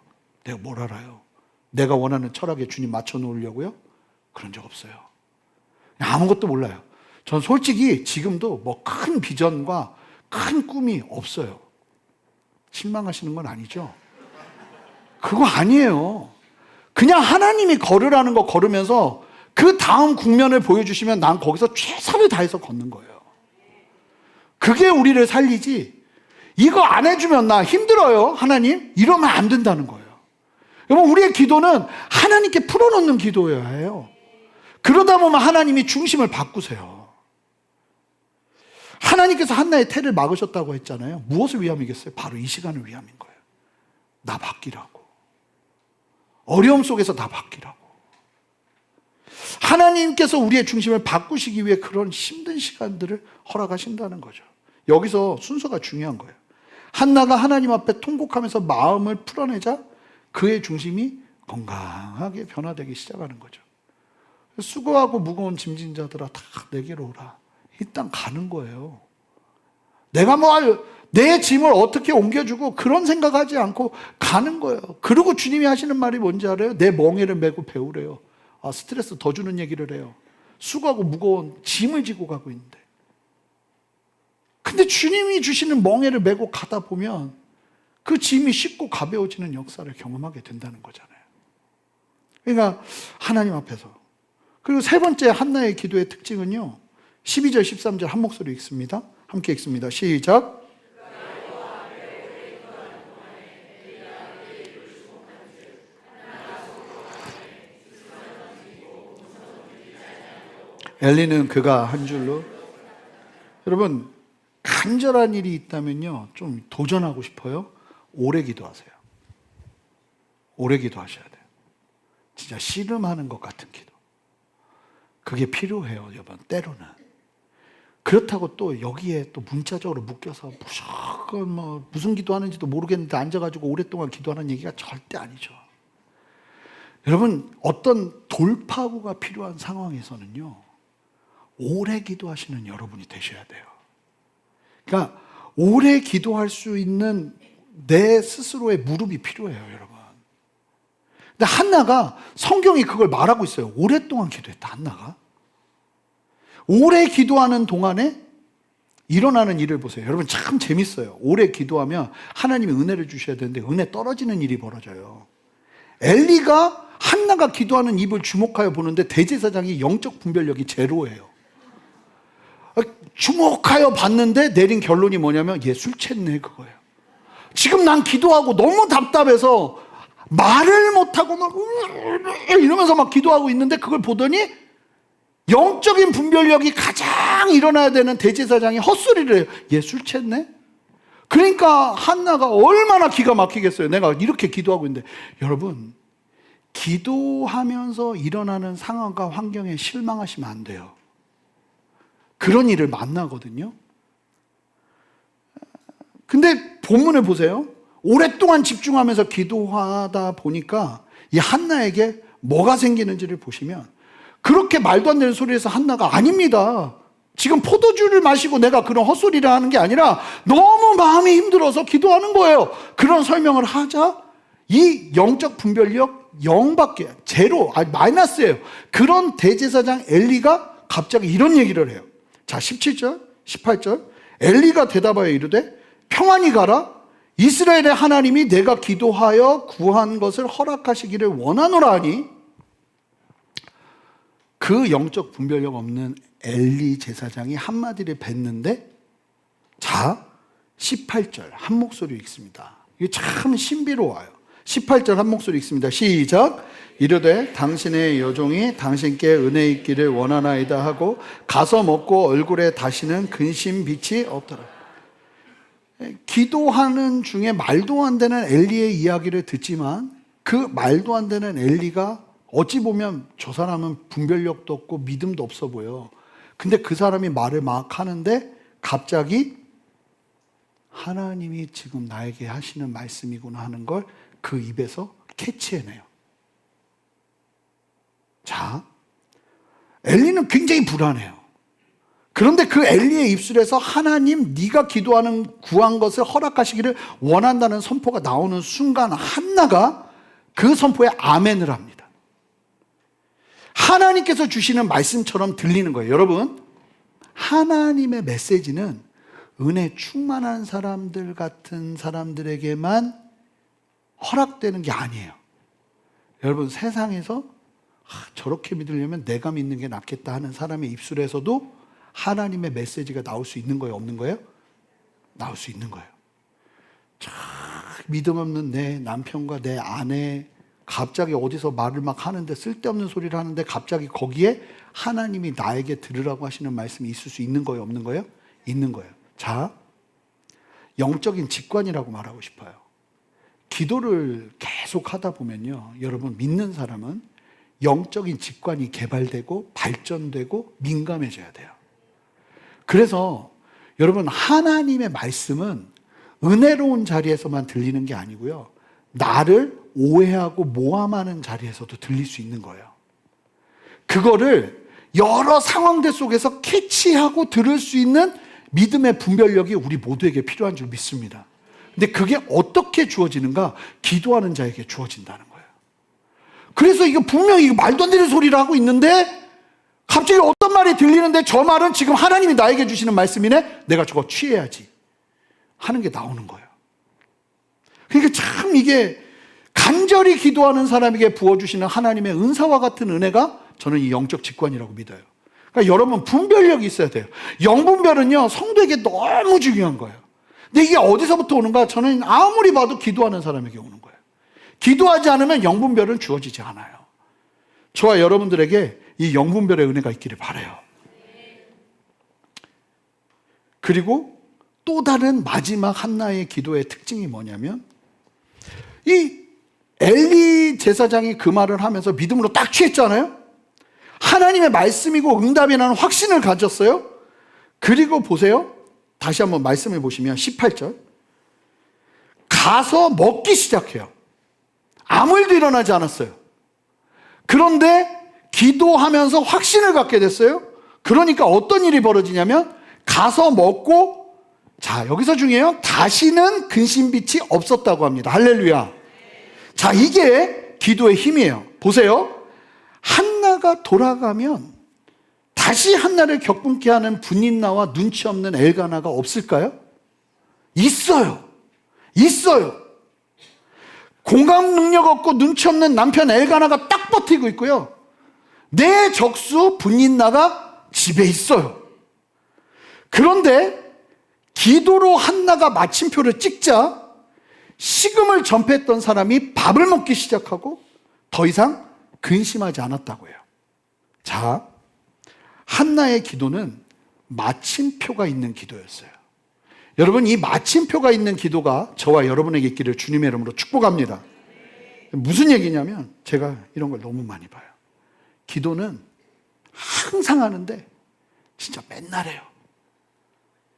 S2: 내가 뭘 알아요? 내가 원하는 철학에 주님 맞춰 놓으려고요? 그런 적 없어요. 아무것도 몰라요. 전 솔직히 지금도 뭐 큰 비전과 큰 꿈이 없어요. 실망하시는 건 아니죠? 그거 아니에요. 그냥 하나님이 걸으라는 거 걸으면서 그 다음 국면을 보여주시면 난 거기서 최선을 다해서 걷는 거예요. 그게 우리를 살리지, 이거 안 해주면 나 힘들어요, 하나님. 이러면 안 된다는 거예요. 여러분, 우리의 기도는 하나님께 풀어놓는 기도여야 해요. 그러다 보면 하나님이 중심을 바꾸세요. 하나님께서 한나의 태를 막으셨다고 했잖아요. 무엇을 위함이겠어요? 바로 이 시간을 위함인 거예요. 나 바뀌라고. 어려움 속에서 나 바뀌라고. 하나님께서 우리의 중심을 바꾸시기 위해 그런 힘든 시간들을 허락하신다는 거죠. 여기서 순서가 중요한 거예요. 한나가 하나님 앞에 통곡하면서 마음을 풀어내자 그의 중심이 건강하게 변화되기 시작하는 거죠. 수고하고 무거운 짐진 자들아 다 내게로 오라. 일단 가는 거예요. 내가 내 짐을 어떻게 옮겨주고 그런 생각하지 않고 가는 거예요. 그리고 주님이 하시는 말이 뭔지 알아요? 내 멍에를 메고 배우래요. 스트레스 더 주는 얘기를 해요. 수고하고 무거운 짐을 지고 가고 있는데. 근데 주님이 주시는 멍에를 메고 가다 보면 그 짐이 쉽고 가벼워지는 역사를 경험하게 된다는 거잖아요. 그러니까 하나님 앞에서. 그리고 세 번째 한나의 기도의 특징은요. 12절 13절 한 목소리 읽습니다. 함께 읽습니다. 시작. 엘리는 그가 한 줄로. 여러분, 간절한 일이 있다면요, 좀 도전하고 싶어요? 오래 기도하세요. 오래 기도하셔야 돼요. 진짜 씨름하는 것 같은 기도. 그게 필요해요, 여러분, 때로는. 그렇다고 또 여기에 또 문자적으로 묶여서 무조건 무슨 기도하는지도 모르겠는데 앉아가지고 오랫동안 기도하는 얘기가 절대 아니죠. 여러분, 어떤 돌파구가 필요한 상황에서는요, 오래 기도하시는 여러분이 되셔야 돼요. 그러니까 오래 기도할 수 있는 내 스스로의 무릎이 필요해요, 여러분. 근데 한나가 성경이 그걸 말하고 있어요. 오랫동안 기도했다, 한나가. 오래 기도하는 동안에 일어나는 일을 보세요. 여러분, 참 재밌어요. 오래 기도하면 하나님이 은혜를 주셔야 되는데 은혜 떨어지는 일이 벌어져요. 엘리가 한나가 기도하는 입을 주목하여 보는데 대제사장이 영적 분별력이 제로예요. 주목하여 봤는데 내린 결론이 뭐냐면 얘 술 챘네, 그거예요. 지금 난 기도하고 너무 답답해서 말을 못하고 막 이러면서 막 기도하고 있는데 그걸 보더니 영적인 분별력이 가장 일어나야 되는 대제사장이 헛소리를 해요. 얘 술 챘네? 그러니까 한나가 얼마나 기가 막히겠어요. 내가 이렇게 기도하고 있는데. 여러분, 기도하면서 일어나는 상황과 환경에 실망하시면 안 돼요. 그런 일을 만나거든요. 근데 본문을 보세요. 오랫동안 집중하면서 기도하다 보니까 이 한나에게 뭐가 생기는지를 보시면 그렇게 말도 안 되는 소리에서 한나가 아닙니다. 지금 포도주를 마시고 내가 그런 헛소리를 하는 게 아니라 너무 마음이 힘들어서 기도하는 거예요. 그런 설명을 하자 이 영적 분별력 0밖에 제로, 마이너스예요. 그런 대제사장 엘리가 갑자기 이런 얘기를 해요. 자, 17절, 18절. 엘리가 대답하여 이르되 평안히 가라. 이스라엘의 하나님이 내가 기도하여 구한 것을 허락하시기를 원하노라 하니 그 영적 분별력 없는 엘리 제사장이 한마디를 뱉는데, 자, 18절 한 목소리 읽습니다. 이게 참 신비로워요. 18절 한 목소리 읽습니다. 시작. 이르되 당신의 여종이 당신께 은혜 있기를 원하나이다 하고 가서 먹고 얼굴에 다시는 근심 빛이 없더라. 기도하는 중에 말도 안 되는 엘리의 이야기를 듣지만 그 말도 안 되는 엘리가 어찌 보면 저 사람은 분별력도 없고 믿음도 없어 보여. 근데 그 사람이 말을 막 하는데 갑자기 하나님이 지금 나에게 하시는 말씀이구나 하는 걸 그 입에서 캐치해내요. 자, 엘리는 굉장히 불안해요. 그런데 그 엘리의 입술에서 하나님 네가 구한 것을 허락하시기를 원한다는 선포가 나오는 순간 한나가 그 선포에 아멘을 합니다. 하나님께서 주시는 말씀처럼 들리는 거예요. 여러분, 하나님의 메시지는 은혜 충만한 사람들 같은 사람들에게만 허락되는 게 아니에요. 여러분, 세상에서 저렇게 믿으려면 내가 믿는 게 낫겠다 하는 사람의 입술에서도 하나님의 메시지가 나올 수 있는 거예요? 없는 거예요? 나올 수 있는 거예요. 믿음 없는 내 남편과 내 아내 갑자기 어디서 말을 막 하는데 쓸데없는 소리를 하는데 갑자기 거기에 하나님이 나에게 들으라고 하시는 말씀이 있을 수 있는 거예요? 없는 거예요? 있는 거예요. 자, 영적인 직관이라고 말하고 싶어요. 기도를 계속 하다 보면요, 여러분, 믿는 사람은 영적인 직관이 개발되고 발전되고 민감해져야 돼요. 그래서 여러분, 하나님의 말씀은 은혜로운 자리에서만 들리는 게 아니고요, 나를 오해하고 모함하는 자리에서도 들릴 수 있는 거예요. 그거를 여러 상황들 속에서 캐치하고 들을 수 있는 믿음의 분별력이 우리 모두에게 필요한 줄 믿습니다. 근데 그게 어떻게 주어지는가? 기도하는 자에게 주어진다는 거예요. 그래서 이거 분명히 말도 안 되는 소리를 하고 있는데 갑자기 어떤 말이 들리는데 저 말은 지금 하나님이 나에게 주시는 말씀이네? 내가 저거 취해야지 하는 게 나오는 거예요. 그러니까 참 이게 간절히 기도하는 사람에게 부어주시는 하나님의 은사와 같은 은혜가 저는 이 영적 직관이라고 믿어요. 그러니까 여러분, 분별력이 있어야 돼요. 영분별은요, 성도에게 너무 중요한 거예요. 근데 이게 어디서부터 오는가? 저는 아무리 봐도 기도하는 사람에게 오는 거예요. 기도하지 않으면 영분별은 주어지지 않아요. 저와 여러분들에게 이 영분별의 은혜가 있기를 바라요. 그리고 또 다른 마지막 한나의 기도의 특징이 뭐냐면, 이 엘리 제사장이 그 말을 하면서 믿음으로 딱 취했잖아요. 하나님의 말씀이고 응답이라는 확신을 가졌어요. 그리고 보세요, 다시 한번 말씀을 보시면 18절, 가서 먹기 시작해요. 아무 일도 일어나지 않았어요. 그런데 기도하면서 확신을 갖게 됐어요. 그러니까 어떤 일이 벌어지냐면, 가서 먹고, 자, 여기서 중요해요. 다시는 근심빛이 없었다고 합니다. 할렐루야. 자, 이게 기도의 힘이에요. 보세요. 한나가 돌아가면 다시 한나를 격분케 하는 분인나와 눈치 없는 엘가나가 없을까요? 있어요. 있어요. 공감 능력 없고 눈치 없는 남편 엘가나가 딱 버티고 있고요, 내 적수 분인나가 집에 있어요. 그런데 기도로 한나가 마침표를 찍자 식음을 전폐했던 사람이 밥을 먹기 시작하고 더 이상 근심하지 않았다고 해요. 자, 한나의 기도는 마침표가 있는 기도였어요. 여러분, 이 마침표가 있는 기도가 저와 여러분에게 있기를 주님의 이름으로 축복합니다. 무슨 얘기냐면, 제가 이런 걸 너무 많이 봐요. 기도는 항상 하는데 진짜 맨날 해요.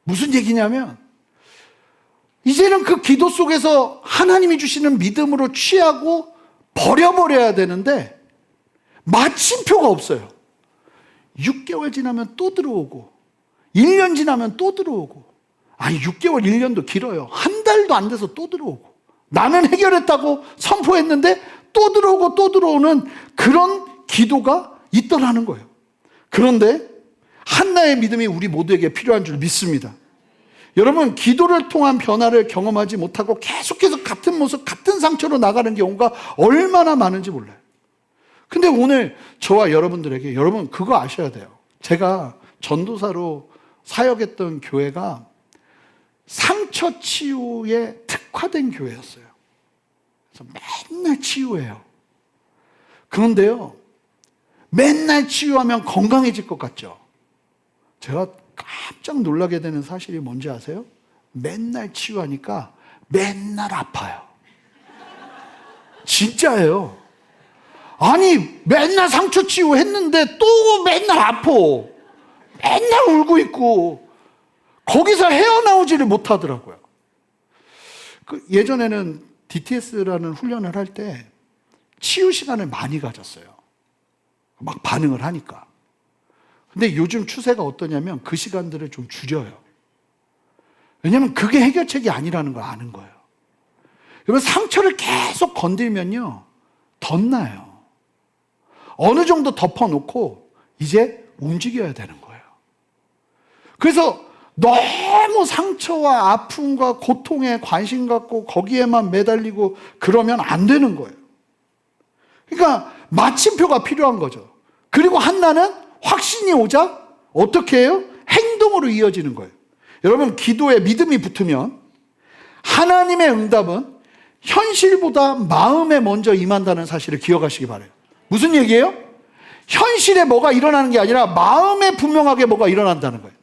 S2: 무슨 얘기냐면, 이제는 그 기도 속에서 하나님이 주시는 믿음으로 취하고 버려버려야 되는데 마침표가 없어요. 6개월 지나면 또 들어오고 1년 지나면 또 들어오고, 아니 6개월 1년도 길어요. 한 달도 안 돼서 또 들어오고, 나는 해결했다고 선포했는데 또 들어오고 또 들어오는 그런 기도가 있더라는 거예요. 그런데 한나의 믿음이 우리 모두에게 필요한 줄 믿습니다. 여러분, 기도를 통한 변화를 경험하지 못하고 계속해서 같은 모습, 같은 상처로 나가는 경우가 얼마나 많은지 몰라요. 근데 오늘 저와 여러분들에게, 여러분 그거 아셔야 돼요. 제가 전도사로 사역했던 교회가 상처 치유에 특화된 교회였어요. 그래서 맨날 치유해요. 그런데요, 맨날 치유하면 건강해질 것 같죠? 제가 깜짝 놀라게 되는 사실이 뭔지 아세요? 맨날 치유하니까 맨날 아파요. 진짜예요. 아니, 맨날 상처 치유했는데 또 맨날 아파. 맨날 울고 있고 거기서 헤어나오지를 못하더라고요. 예전에는 DTS라는 훈련을 할 때 치유 시간을 많이 가졌어요. 막 반응을 하니까. 근데 요즘 추세가 어떠냐면 그 시간들을 좀 줄여요. 왜냐하면 그게 해결책이 아니라는 걸 아는 거예요. 여러분, 상처를 계속 건들면요, 덧나요. 어느 정도 덮어놓고 이제 움직여야 되는 거예요. 그래서 너무 상처와 아픔과 고통에 관심 갖고 거기에만 매달리고 그러면 안 되는 거예요. 그러니까 마침표가 필요한 거죠. 그리고 한나는 확신이 오자 어떻게 해요? 행동으로 이어지는 거예요. 여러분, 기도에 믿음이 붙으면 하나님의 응답은 현실보다 마음에 먼저 임한다는 사실을 기억하시기 바라요. 무슨 얘기예요? 현실에 뭐가 일어나는 게 아니라 마음에 분명하게 뭐가 일어난다는 거예요.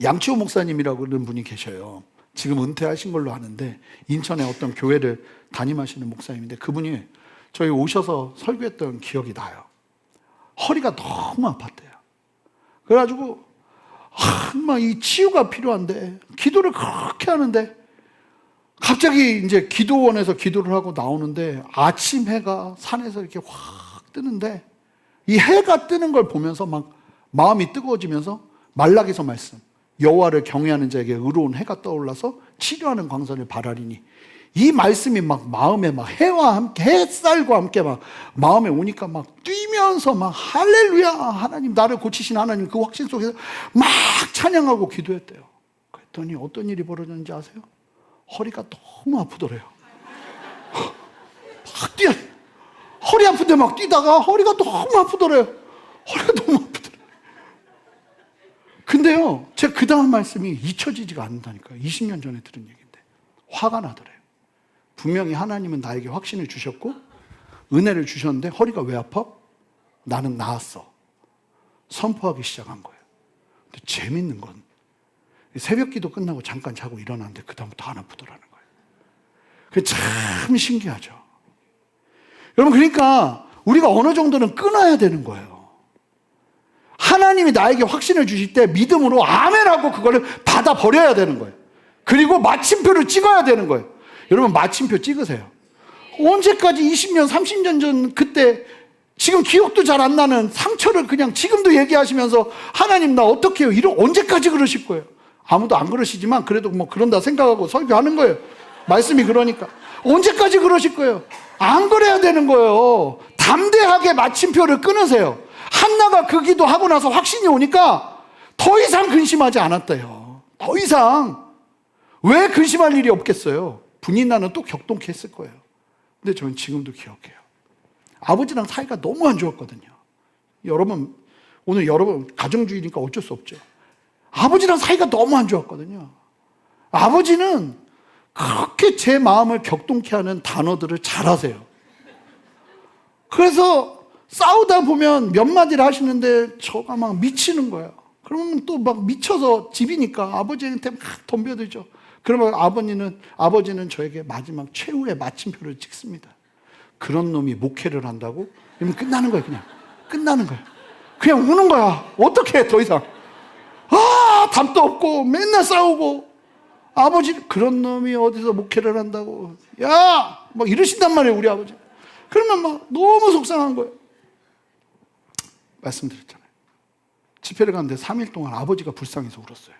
S2: 양치호 목사님이라고 그러는 분이 계셔요. 지금 은퇴하신 걸로 아는데 인천에 어떤 교회를 담임하시는 목사님인데 그분이 저희 오셔서 설교했던 기억이 나요. 허리가 너무 아팠대요. 그래가지고 막 이 치유가 필요한데 기도를 그렇게 하는데 갑자기 이제 기도원에서 기도를 하고 나오는데 아침 해가 산에서 이렇게 확 뜨는데 이 해가 뜨는 걸 보면서 막 마음이 뜨거워지면서 말라기서 말씀, 여호와를 경외하는 자에게 의로운 해가 떠올라서 치료하는 광선을 바라리니, 이 말씀이 막 마음에 막 해와 함께 햇살과 함께 막 마음에 오니까 막 뛰면서 막 할렐루야 하나님 나를 고치신 하나님, 그 확신 속에서 막 찬양하고 기도했대요. 그랬더니 어떤 일이 벌어졌는지 아세요? 허리가 너무 아프더래요. 막 뛰어, 허리 아픈데 막 뛰다가 허리가 너무 아프더래요. 허리가 너무 아프더래요. 근데요, 제가 그 다음 말씀이 잊혀지지가 않는다니까요. 20년 전에 들은 얘기인데 화가 나더래요. 분명히 하나님은 나에게 확신을 주셨고 은혜를 주셨는데 허리가 왜 아파? 나는 나았어. 선포하기 시작한 거예요. 근데 재밌는 건 새벽 기도 끝나고 잠깐 자고 일어났는데 그 다음부터 안 아프더라는 거예요. 그게 참 신기하죠. 여러분, 그러니까 우리가 어느 정도는 끊어야 되는 거예요. 하나님이 나에게 확신을 주실 때 믿음으로 아멘하고 그거를 받아버려야 되는 거예요. 그리고 마침표를 찍어야 되는 거예요. 여러분, 마침표 찍으세요. 언제까지 20년, 30년 전 그때 지금 기억도 잘 안 나는 상처를 그냥 지금도 얘기하시면서 하나님 나 어떻게 해요? 언제까지 그러실 거예요? 아무도 안 그러시지만 그래도 뭐 그런다 생각하고 설교하는 거예요. 말씀이 그러니까. 언제까지 그러실 거예요? 안 그래야 되는 거예요. 담대하게 마침표를 끊으세요. 한나가 그 기도하고 나서 확신이 오니까 더 이상 근심하지 않았대요. 더 이상. 왜 근심할 일이 없겠어요? 분인나는 또 격동케 했을 거예요. 근데 저는 지금도 기억해요. 아버지랑 사이가 너무 안 좋았거든요. 여러분, 오늘 여러분 가정주의니까 어쩔 수 없죠. 아버지랑 사이가 너무 안 좋았거든요. 아버지는 그렇게 제 마음을 격동케 하는 단어들을 잘하세요. 그래서 싸우다 보면 몇 마디를 하시는데 저가 막 미치는 거예요. 그러면 또 막 미쳐서 집이니까 아버지한테 막 덤벼들죠. 그러면 아버지는 저에게 마지막 최후의 마침표를 찍습니다. 그런 놈이 목회를 한다고? 그러면 끝나는 거예요. 그냥 끝나는 거예요. 그냥 우는 거야. 어떻게 해, 더 이상. 답도 없고 맨날 싸우고. 아버지, 그런 놈이 어디서 목회를 한다고. 야! 막 이러신단 말이에요, 우리 아버지. 그러면 막 너무 속상한 거예요. 말씀드렸잖아요. 집회를 갔는데 3일 동안 아버지가 불쌍해서 울었어요.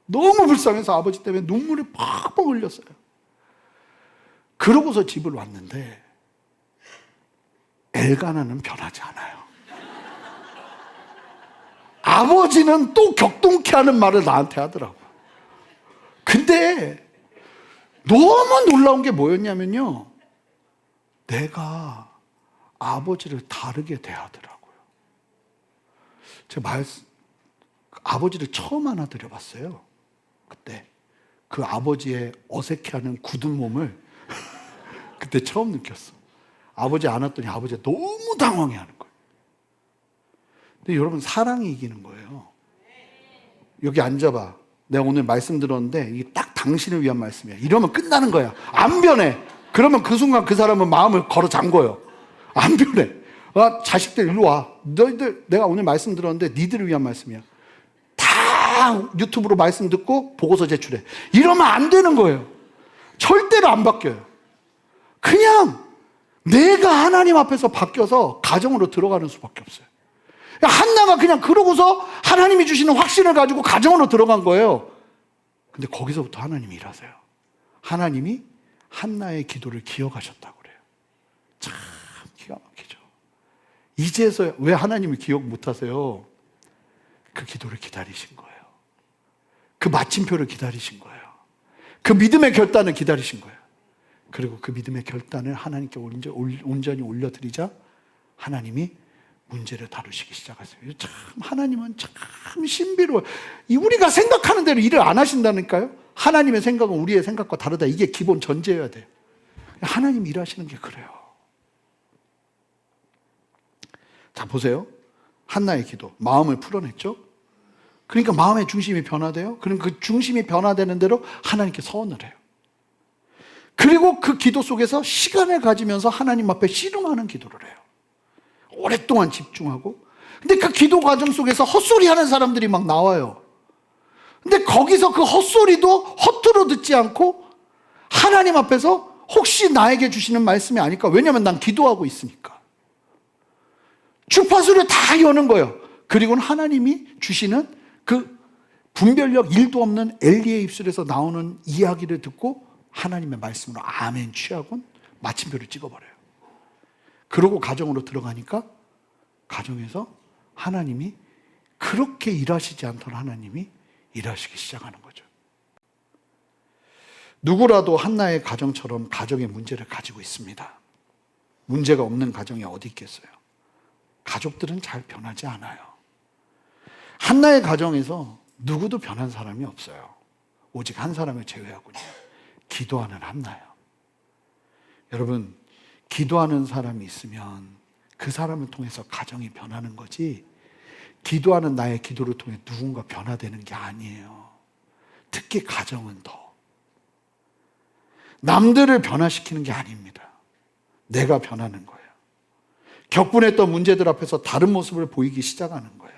S2: 너무 불쌍해서 아버지 때문에 눈물을 팍팍 흘렸어요. 그러고서 집을 왔는데 엘가나는 변하지 않아요. 아버지는 또 격동케 하는 말을 나한테 하더라고요. 근데 너무 놀라운 게 뭐였냐면요, 내가 아버지를 다르게 대하더라고요. 제가 아버지를 처음 하나 드려봤어요. 그때 그 아버지의 어색해하는 굳은 몸을 그때 처음 느꼈어. 아버지 안았더니 아버지가 너무 당황해하는 거예요. 근데 여러분, 사랑이 이기는 거예요. 여기 앉아봐. 내가 오늘 말씀 들었는데 이게 딱 당신을 위한 말씀이야. 이러면 끝나는 거야. 안 변해. 그러면 그 순간 그 사람은 마음을 걸어 잠궈요. 안 변해. 자식들 일로 와. 너희들, 내가 오늘 말씀 들었는데 니들을 위한 말씀이야. 다 유튜브로 말씀 듣고 보고서 제출해. 이러면 안 되는 거예요. 절대로 안 바뀌어요. 그냥 내가 하나님 앞에서 바뀌어서 가정으로 들어가는 수밖에 없어요. 한나가 그냥 그러고서 하나님이 주시는 확신을 가지고 가정으로 들어간 거예요. 근데 거기서부터 하나님이 일하세요. 하나님이 한나의 기도를 기억하셨다고 그래요. 참 기가 막히죠. 이제서야. 왜 하나님이 기억 못하세요? 그 기도를 기다리신 거예요. 그 마침표를 기다리신 거예요. 그 믿음의 결단을 기다리신 거예요. 그리고 그 믿음의 결단을 하나님께 온전히 올려드리자 하나님이 문제를 다루시기 시작하세요. 참 하나님은 참 신비로워요. 우리가 생각하는 대로 일을 안 하신다니까요. 하나님의 생각은 우리의 생각과 다르다. 이게 기본 전제여야 돼요. 하나님 일하시는 게 그래요. 자, 보세요. 한나의 기도, 마음을 풀어냈죠. 그러니까 마음의 중심이 변화돼요. 그럼 그 중심이 변화되는 대로 하나님께 서원을 해요. 그리고 그 기도 속에서 시간을 가지면서 하나님 앞에 씨름하는 기도를 해요. 오랫동안 집중하고. 근데 그 기도 과정 속에서 헛소리 하는 사람들이 막 나와요. 근데 거기서 그 헛소리도 허투루 듣지 않고 하나님 앞에서 혹시 나에게 주시는 말씀이 아닐까? 왜냐하면 난 기도하고 있으니까. 주파수를 다 여는 거예요. 그리고는 하나님이 주시는 그 분별력 1도 없는 엘리의 입술에서 나오는 이야기를 듣고 하나님의 말씀으로 아멘 취하곤 마침표를 찍어버려요. 그러고 가정으로 들어가니까 가정에서 하나님이 그렇게 일하시지 않던 하나님이 일하시기 시작하는 거죠. 누구라도 한나의 가정처럼 가정의 문제를 가지고 있습니다. 문제가 없는 가정이 어디 있겠어요? 가족들은 잘 변하지 않아요. 한나의 가정에서 누구도 변한 사람이 없어요. 오직 한 사람을 제외하고요. 기도하는 한나요. 여러분, 기도하는 사람이 있으면 그 사람을 통해서 가정이 변하는 거지, 기도하는 나의 기도를 통해 누군가 변화되는 게 아니에요. 특히 가정은 더. 남들을 변화시키는 게 아닙니다. 내가 변하는 거예요. 격분했던 문제들 앞에서 다른 모습을 보이기 시작하는 거예요.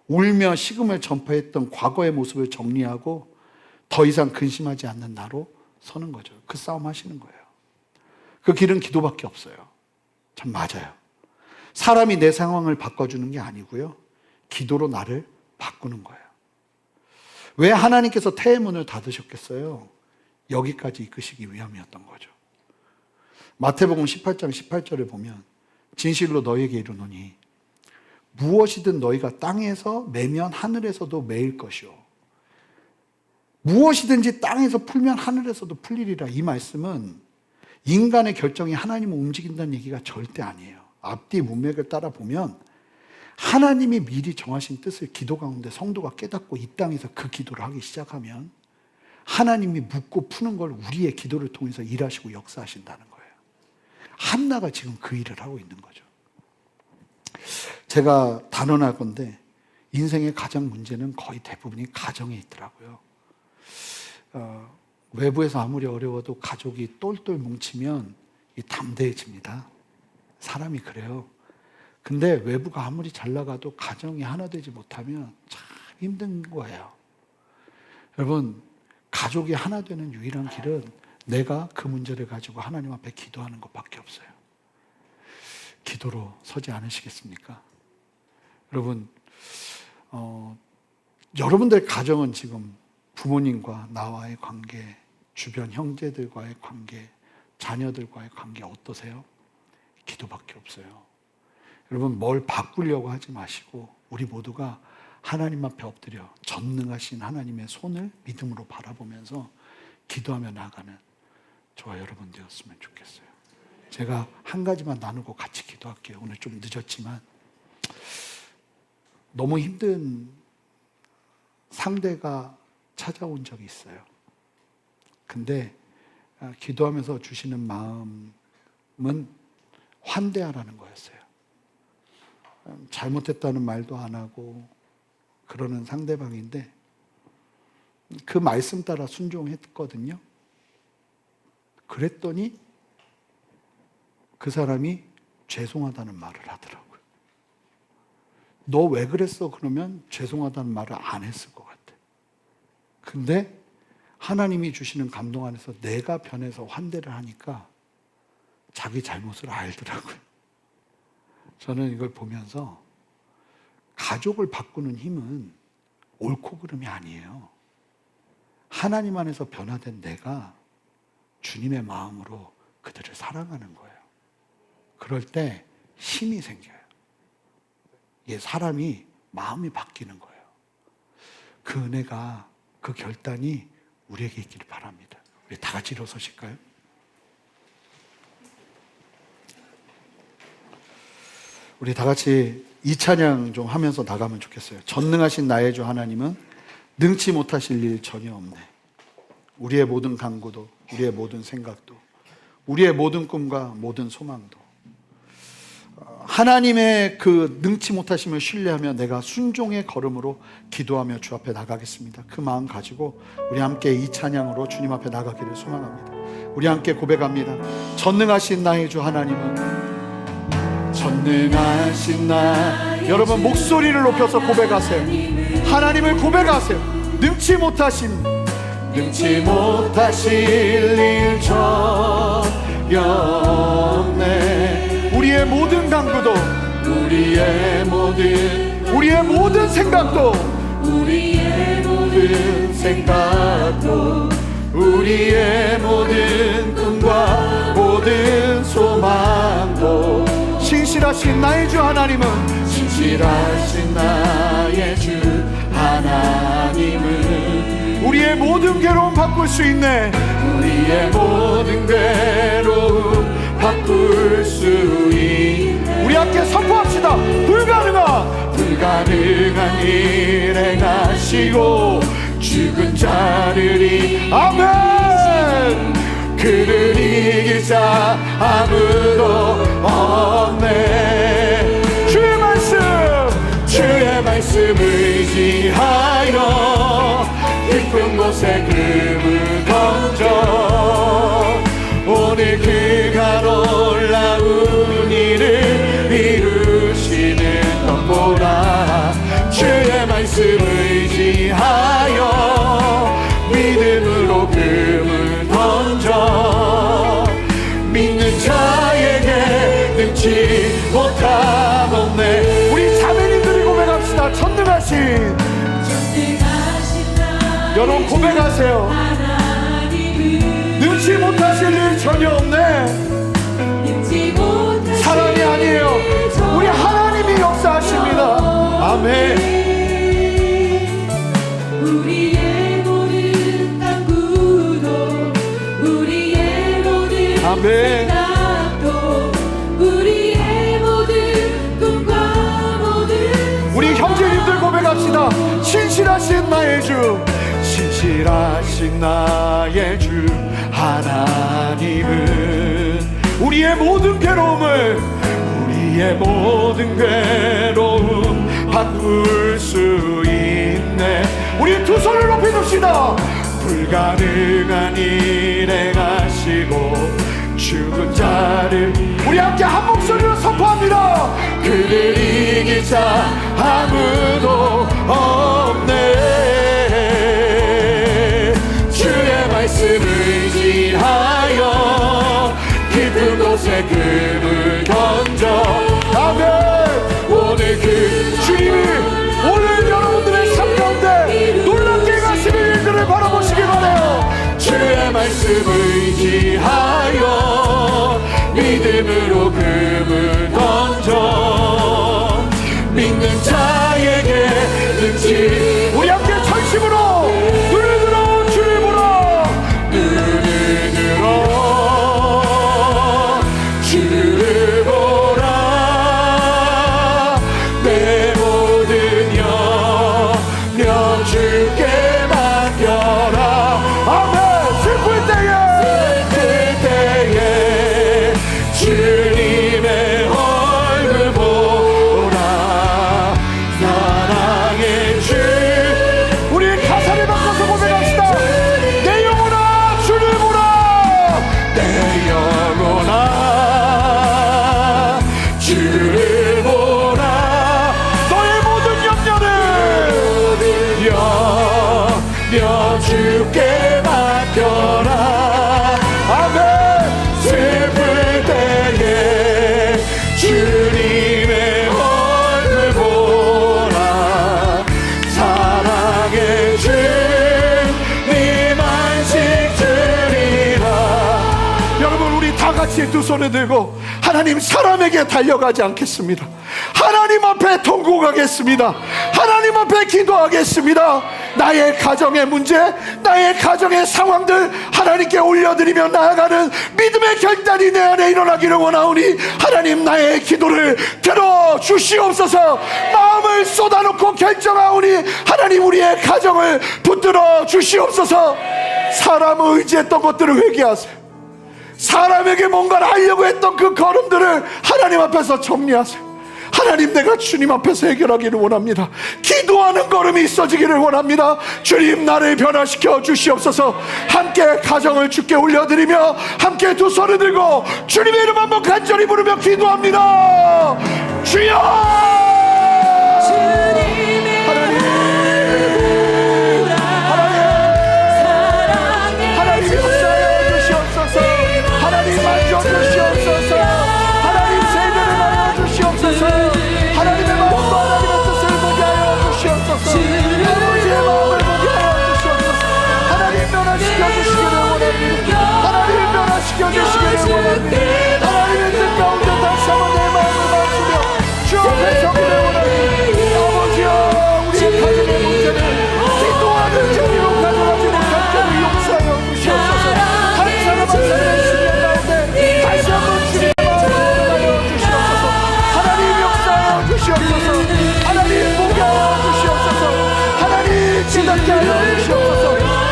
S2: 울며 식음을 전파했던 과거의 모습을 정리하고 더 이상 근심하지 않는 나로 서는 거죠. 그 싸움 하시는 거예요. 그 길은 기도밖에 없어요. 참 맞아요. 사람이 내 상황을 바꿔주는 게 아니고요. 기도로 나를 바꾸는 거예요. 왜 하나님께서 태의 문을 닫으셨겠어요? 여기까지 이끄시기 위함이었던 거죠. 마태복음 18장 18절을 보면 진실로 너희에게 이르노니 무엇이든 너희가 땅에서 매면 하늘에서도 매일 것이요. 무엇이든지 땅에서 풀면 하늘에서도 풀리리라. 이 말씀은 인간의 결정이 하나님을 움직인다는 얘기가 절대 아니에요. 앞뒤 문맥을 따라 보면 하나님이 미리 정하신 뜻을 기도 가운데 성도가 깨닫고 이 땅에서 그 기도를 하기 시작하면 하나님이 묻고 푸는 걸 우리의 기도를 통해서 일하시고 역사하신다는 거예요. 한나가 지금 그 일을 하고 있는 거죠. 제가 단언할 건데 인생의 가장 문제는 거의 대부분이 가정에 있더라고요. 외부에서 아무리 어려워도 가족이 똘똘 뭉치면 담대해집니다. 사람이 그래요. 근데 외부가 아무리 잘 나가도 가정이 하나 되지 못하면 참 힘든 거예요. 여러분, 가족이 하나 되는 유일한 길은 내가 그 문제를 가지고 하나님 앞에 기도하는 것밖에 없어요. 기도로 서지 않으시겠습니까? 여러분, 여러분들 가정은 지금 부모님과 나와의 관계, 주변 형제들과의 관계, 자녀들과의 관계 어떠세요? 기도밖에 없어요. 여러분, 뭘 바꾸려고 하지 마시고 우리 모두가 하나님 앞에 엎드려 전능하신 하나님의 손을 믿음으로 바라보면서 기도하며 나아가는 저와 여러분 되었으면 좋겠어요. 제가 한 가지만 나누고 같이 기도할게요. 오늘 좀 늦었지만 너무 힘든 상대가 찾아온 적이 있어요. 근데 기도하면서 주시는 마음은 환대하라는 거였어요. 잘못했다는 말도 안 하고 그러는 상대방인데 그 말씀 따라 순종했거든요. 그랬더니 그 사람이 죄송하다는 말을 하더라고요. 너 왜 그랬어? 그러면 죄송하다는 말을 안 했을 것 같아. 근데 하나님이 주시는 감동 안에서 내가 변해서 환대를 하니까 자기 잘못을 알더라고요. 저는 이걸 보면서 가족을 바꾸는 힘은 옳고 그름이 아니에요. 하나님 안에서 변화된 내가 주님의 마음으로 그들을 사랑하는 거예요. 그럴 때 힘이 생겨요. 사람이 마음이 바뀌는 거예요. 그 은혜가, 그 결단이 우리에게 있기를 바랍니다. 우리 다 같이 일어서실까요? 우리 다 같이 이 찬양 좀 하면서 나가면 좋겠어요. 전능하신 나의 주 하나님은 능치 못하실 일 전혀 없네. 우리의 모든 간구도, 우리의 모든 생각도, 우리의 모든 꿈과 모든 소망도 하나님의 그 능치 못하심을 신뢰하며 내가 순종의 걸음으로 기도하며 주 앞에 나가겠습니다. 그 마음 가지고 우리 함께 이 찬양으로 주님 앞에 나가기를 소망합니다. 우리 함께 고백합니다. 전능하신 나의 주 하나님은, 전능하신 나, 여러분 목소리를 높여서 고백하세요. 하나님을 고백하세요. 능치 못하실 일 전혀 없네. 우리의 모든 간구도, 우리의 모든 생각도, 우리의 모든 꿈과 모든 소망도, 신실하신 나의 주 하나님은, 신실하신 나의 주 하나님은 우리의 모든 괴로움 바꿀 수 있네. 우리의 모든 괴로움 바꿀 수 있네. 우리 함께 선포합시다. 불가능한 일 행하시고 죽은 자를 아멘. 그를 이길 자 아무도 없네. 주의 말씀 의지하여 깊은 곳에 금을 던져 오늘 그가 놀라운 일을 이루시는 것 보라. 주의 말씀 의지하여 믿음으로 금을 던져 믿는 자에게 능치 못함 없네. 우리 자매님들이 고백합시다. 전능하신 여러분 고백하세요. 능치 못하실 일 전혀 없네. 사람이 아니에요. 우리 하나님이 역사하십니다. 아멘.
S3: 우리의 모든 간구도, 우리의 모든
S2: 아멘.
S3: 생각도, 우리의 모든 꿈과 모든
S2: 우리 형제님들 고백합시다. 신실하신 나의 주, 신실하신 나의 주 하나님은 우리의 모든 괴로움을, 우리의 모든 괴로움 바꿀 수 있네. 우리 두 손을 높이 듭시다. 불가능한 일 행하시고 죽은 자를, 우리 함께 한 목소리로 선포합니다. 그를 이길 자 아무도 없네. 주의 말씀 의지하여 깊은 곳에 금을 던져 아멘. 오늘 그 주님이 오늘 여러분들의 삶 가운데 놀랍게 하시는 일들을 바라보시기 바라요. 주의 말씀 의지하여 믿음으로 금을 던져 믿는 자에게 능치. 우리 함께 전심으로 눈을 들어 주를 보라. 눈을 들어 주를 보라. 내 모든 염려 주께 맡겨라. 아멘. 슬플 때에 주님의 얼굴 보라. 사랑의 주. 우리 가사를 바꿔서 고백합시다. 내 영혼아 주를 보라. 내 영혼아 주를 보라. 너의 모든 염려 주께 맡겨라. 아멘. 슬플 때에 주님의 얼굴 보라. 사랑의 주님 안식 주리라. 여러분 우리 다 같이 두 손을 들고 하나님, 사람에게 달려가지 않겠습니다. 하나님 앞에 통곡하겠습니다. 하나님 앞에 기도하겠습니다. 나의 가정의 문제, 나의 가정의 상황들 하나님께 올려드리며 나아가는 믿음의 결단이 내 안에 일어나기를 원하오니 하나님, 나의 기도를 들어주시옵소서. 마음을 쏟아놓고 결정하오니 하나님, 우리의 가정을 붙들어 주시옵소서. 사람을 의지했던 것들을 회개하세요. 사람에게 뭔가를 하려고 했던 그 걸음들을 하나님 앞에서 정리하세요. 하나님, 내가 주님 앞에서 해결하기를 원합니다. 기도하는 걸음이 있어지기를 원합니다. 주님, 나를 변화시켜 주시옵소서. 함께 가정을 주께 올려드리며 함께 두 손을 들고 주님의 이름 한번 간절히 부르며 기도합니다. 주여! 하나님 역사하여 주시옵소서. 하나님 만져 주시옵소서. 하나님 세대를 나눠 주시옵소서. 하나님의 마음과 하나님의 뜻을 보게 하여 주시옵소서. 아버지의 마음을 보게 하여 주시옵소서. 하나님 변화시켜 주시기를 원합니다. 하나님 변화시켜 주시기를 원합니다. 하나님의 뜻 가운데 다시 한번 내 마음을 맞추며 주 앞에 서기를 원합니다. 아버지여, 우리의 가정의 문제를 기도하는 자리로 가져가지 못한 자를 용서하여 주시옵소서. 한 사람 한 사람의 신령 가운데 다시 한번 주님의 마음을 하여 주시옵소서. 하나님 역사하여 주시옵소서. 하나님 보게 하여 주시옵소서. 하나님 지답게 하여 주시옵소서.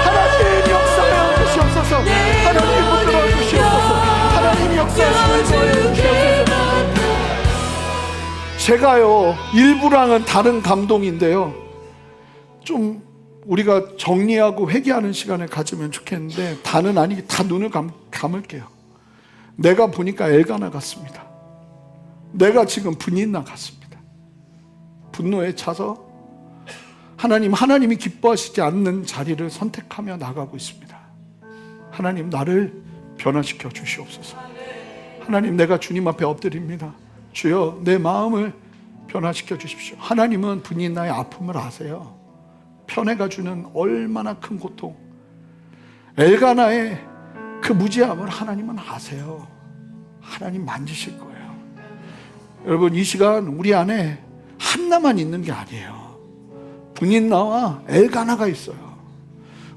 S2: 하나님 역사하여 주시옵소서. 하나님 붙들어 주시옵소서. 하나님 역사하시는 거에 주시옵소서. 제가요, 일부랑은 다른 감동인데요, 좀 우리가 정리하고 회개하는 시간을 가지면 좋겠는데, 다는 아니게 다 눈을 감을게요. 내가 보니까 엘가나 같습니다. 내가 지금 분인나 같습니다. 분노에 차서 하나님이 기뻐하시지 않는 자리를 선택하며 나가고 있습니다. 하나님, 나를 변화시켜 주시옵소서. 하나님, 내가 주님 앞에 엎드립니다. 주여, 내 마음을 변화시켜 주십시오. 하나님은 분인나의 아픔을 아세요. 편애가 주는 얼마나 큰 고통, 엘가나의 그 무지함을 하나님은 아세요. 하나님 만지실 거예요. 여러분, 이 시간 우리 안에 한나만 있는 게 아니에요. 분인나와 엘가나가 있어요.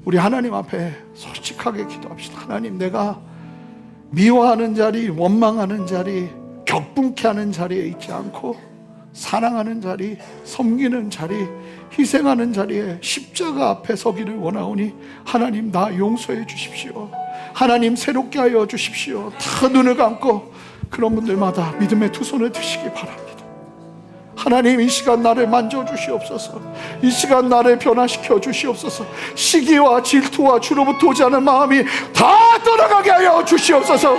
S2: 우리 하나님 앞에 솔직하게 기도합시다. 하나님, 내가 미워하는 자리, 원망하는 자리, 격분케 하는 자리에 있지 않고 사랑하는 자리, 섬기는 자리, 희생하는 자리에 십자가 앞에 서기를 원하오니 하나님, 나 용서해 주십시오. 하나님, 새롭게 하여 주십시오. 다 눈을 감고 그런 분들마다 믿음의 두 손을 드시기 바랍니다. 하나님, 이 시간 나를 만져주시옵소서. 이 시간 나를 변화시켜 주시옵소서. 시기와 질투와 주로부터 오지 않은 마음이 다 떠나가게 하여 주시옵소서.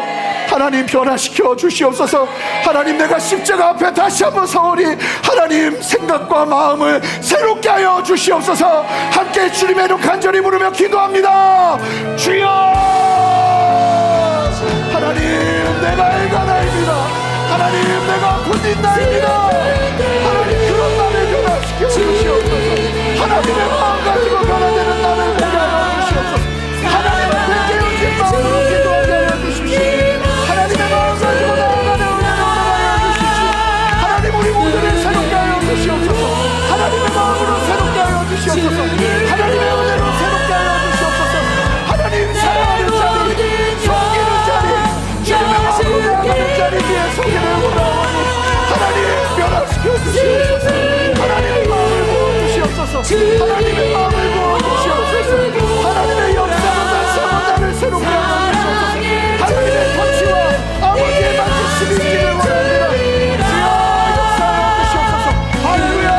S2: 하나님, 변화시켜 주시옵소서. 하나님, 내가 십자가 앞에 다시 한번 서오니 하나님, 생각과 마음을 새롭게 하여 주시옵소서. 함께 주님의 이름 간절히 부르며 기도합니다. 주여! 하나님, 내가 엘가나입니다. 하나님, 내가 분인나입니다. 하나님, 그런 나를 변화시켜 주시옵소서. 하나님의 마음 가지고 변화되는 나를 보게 하여 주시옵소서. 하나님 앞에 깨어진 마음으로 기도하게 하여 주십시오. 하나님의 마음 가지고 나아가는 은혜를 허락하여 주십시오. 하나님, 우리 모두를 새롭게 하여 주시옵소서. 하나님의 마음으로 새롭게 하여 주시옵소서. 하나님의 은혜로 새롭게 하여 주시옵소서. 하나님, 사랑하는 자리, 섬기는 자리, 주님의 마음으로 나아가는 자리 위에 서기를 원하오니 하나님, 변화시켜 주시옵소서. 하나님의 마음을 부어주시옵소서. 하나님의 마음을 부어주시옵소서. 하나님의 역사로 다시 한번 나를 새롭게 하여 주시옵소서. 하나님의 터치와 아버지의 만지심이 있기를 원합니다. 주여, 역사하여 주시옵소서. 할렐루야,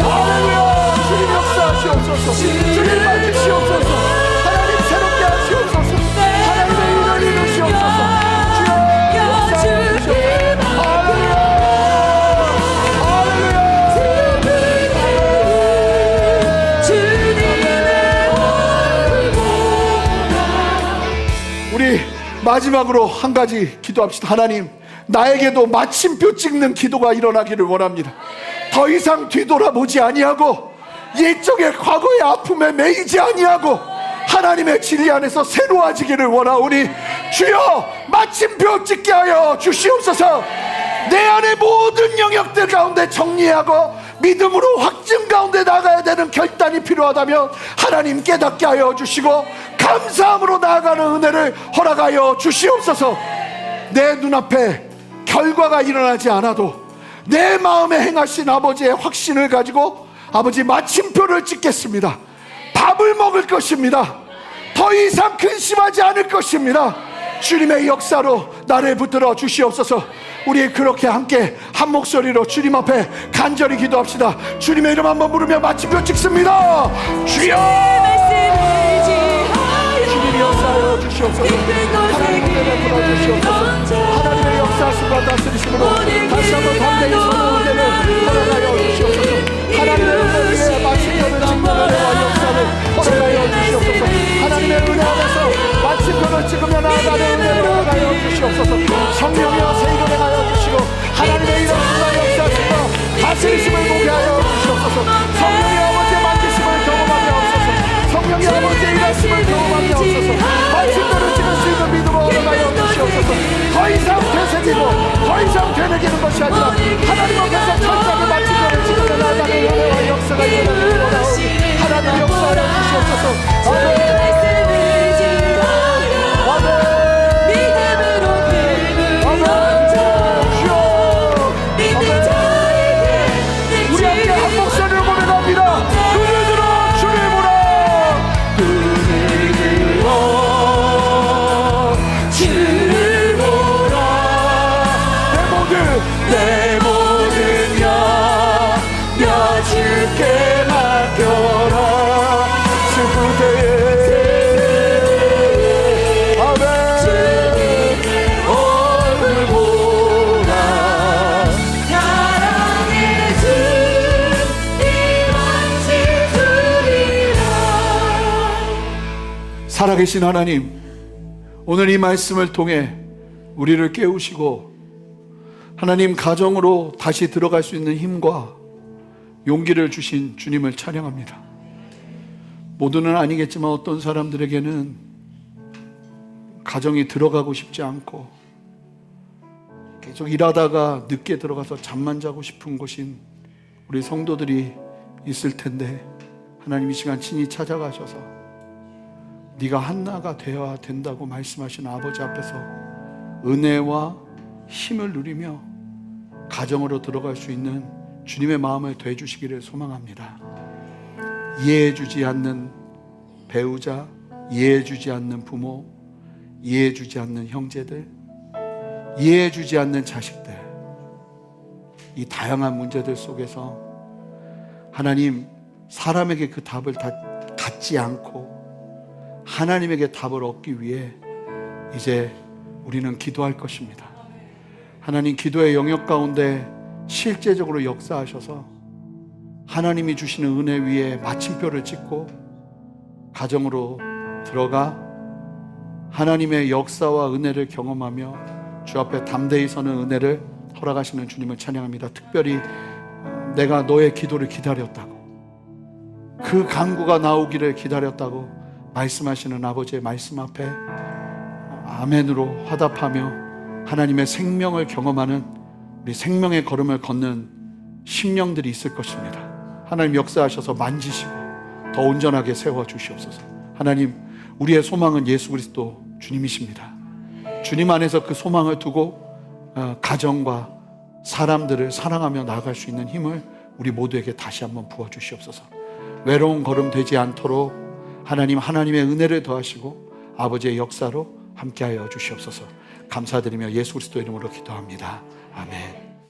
S2: 할렐루야. 주님 역사하시옵소서. 주님 만지시옵소서. 하나님, 새롭게 하시옵소서. 하나님의 일을 이루시옵소서. 주여, 역사하여 주시옵소서. 우리 마지막으로 한 가지 기도합시다. 하나님, 나에게도 마침표 찍는 기도가 일어나기를 원합니다. 더 이상 뒤돌아보지 아니하고 옛적의 과거의 아픔에 매이지 아니하고 하나님의 진리 안에서 새로워지기를 원하오니 주여, 마침표 찍게 하여 주시옵소서. 내 안의 모든 영역들 가운데 정리하고 믿음으로 확증 가운데 나가야 되는 결단이 필요하다면 하나님 깨닫게 하여 주시고 감사함으로 나아가는 은혜를 허락하여 주시옵소서. 내 눈앞에 결과가 일어나지 않아도 내 마음에 행하신 아버지의 확신을 가지고 아버지, 마침표를 찍겠습니다. 밥을 먹을 것입니다. 더 이상 근심하지 않을 것입니다. 주님의 역사로 나를 붙들어 주시옵소서. 우리 그렇게 함께 한 목소리로 주님 앞에 간절히 기도합시다. 주님의 이름 한번 부르며 마침표 찍습니다. 주여, 주님이 역사하여 주시옵소서. 하나님의 은혜를 풀어주시옵소서. 하나님의 역사하심과 다스리심으로 다시 한번 담대히 서는 은혜를 허락하여 주시옵소서. 하나님의 은혜를 위해 마침표를 찍는 은혜와 역사를 허락하여 주시옵소서. 하나님의 은혜 안에서 마침표를 찍으며 나아가는 은혜를 허락하여 주시옵소서. 성령이여 세일을 행하여 주시고 하나님의 일하심과 역사하심과 다스리심을 보게 하여 주시옵소서. 성령의 아버지의 만지심을 경험하게 하옵소서. 성령의 아버지의 일하심을 경험하게 하옵소서. 마침표를 찍을 수 있는 믿음을 허락하여 주시옵소서. 더 이상 되새기고 더 이상 되새기는 것이 아니라 하나님 앞에서 철저하게 마침표를 찍으며 나아가는 은혜와 역사가 일어나는 원하오니 하나님 역사하여 주시옵소서. 아멘. 살아계신 하나님, 오늘 이 말씀을 통해 우리를 깨우시고 하나님 가정으로 다시 들어갈 수 있는 힘과 용기를 주신 주님을 찬양합니다. 모두는 아니겠지만 어떤 사람들에게는 가정이 들어가고 싶지 않고 계속 일하다가 늦게 들어가서 잠만 자고 싶은 곳인 우리 성도들이 있을 텐데 하나님 이 시간 친히 찾아가셔서 네가 한나가 되어야 된다고 말씀하신 아버지 앞에서 은혜와 힘을 누리며 가정으로 들어갈 수 있는 주님의 마음을 되주시기를 소망합니다. 이해해주지 않는 배우자, 이해해주지 않는 부모, 이해해주지 않는 형제들, 이해해주지 않는 자식들, 이 다양한 문제들 속에서 하나님, 사람에게 그 답을 다 갖지 않고 하나님에게 답을 얻기 위해 이제 우리는 기도할 것입니다. 하나님, 기도의 영역 가운데 실제적으로 역사하셔서 하나님이 주시는 은혜 위에 마침표를 찍고 가정으로 들어가 하나님의 역사와 은혜를 경험하며 주 앞에 담대히 서는 은혜를 허락하시는 주님을 찬양합니다. 특별히 내가 너의 기도를 기다렸다고, 그 간구가 나오기를 기다렸다고 말씀하시는 아버지의 말씀 앞에 아멘으로 화답하며 하나님의 생명을 경험하는 우리 생명의 걸음을 걷는 심령들이 있을 것입니다. 하나님 역사하셔서 만지시고 더 온전하게 세워주시옵소서. 하나님, 우리의 소망은 예수 그리스도 주님이십니다. 주님 안에서 그 소망을 두고 가정과 사람들을 사랑하며 나아갈 수 있는 힘을 우리 모두에게 다시 한번 부어주시옵소서. 외로운 걸음 되지 않도록 하나님, 하나님의 은혜를 더하시고 아버지의 역사로 함께하여 주시옵소서. 감사드리며 예수 그리스도 이름으로 기도합니다. 아멘.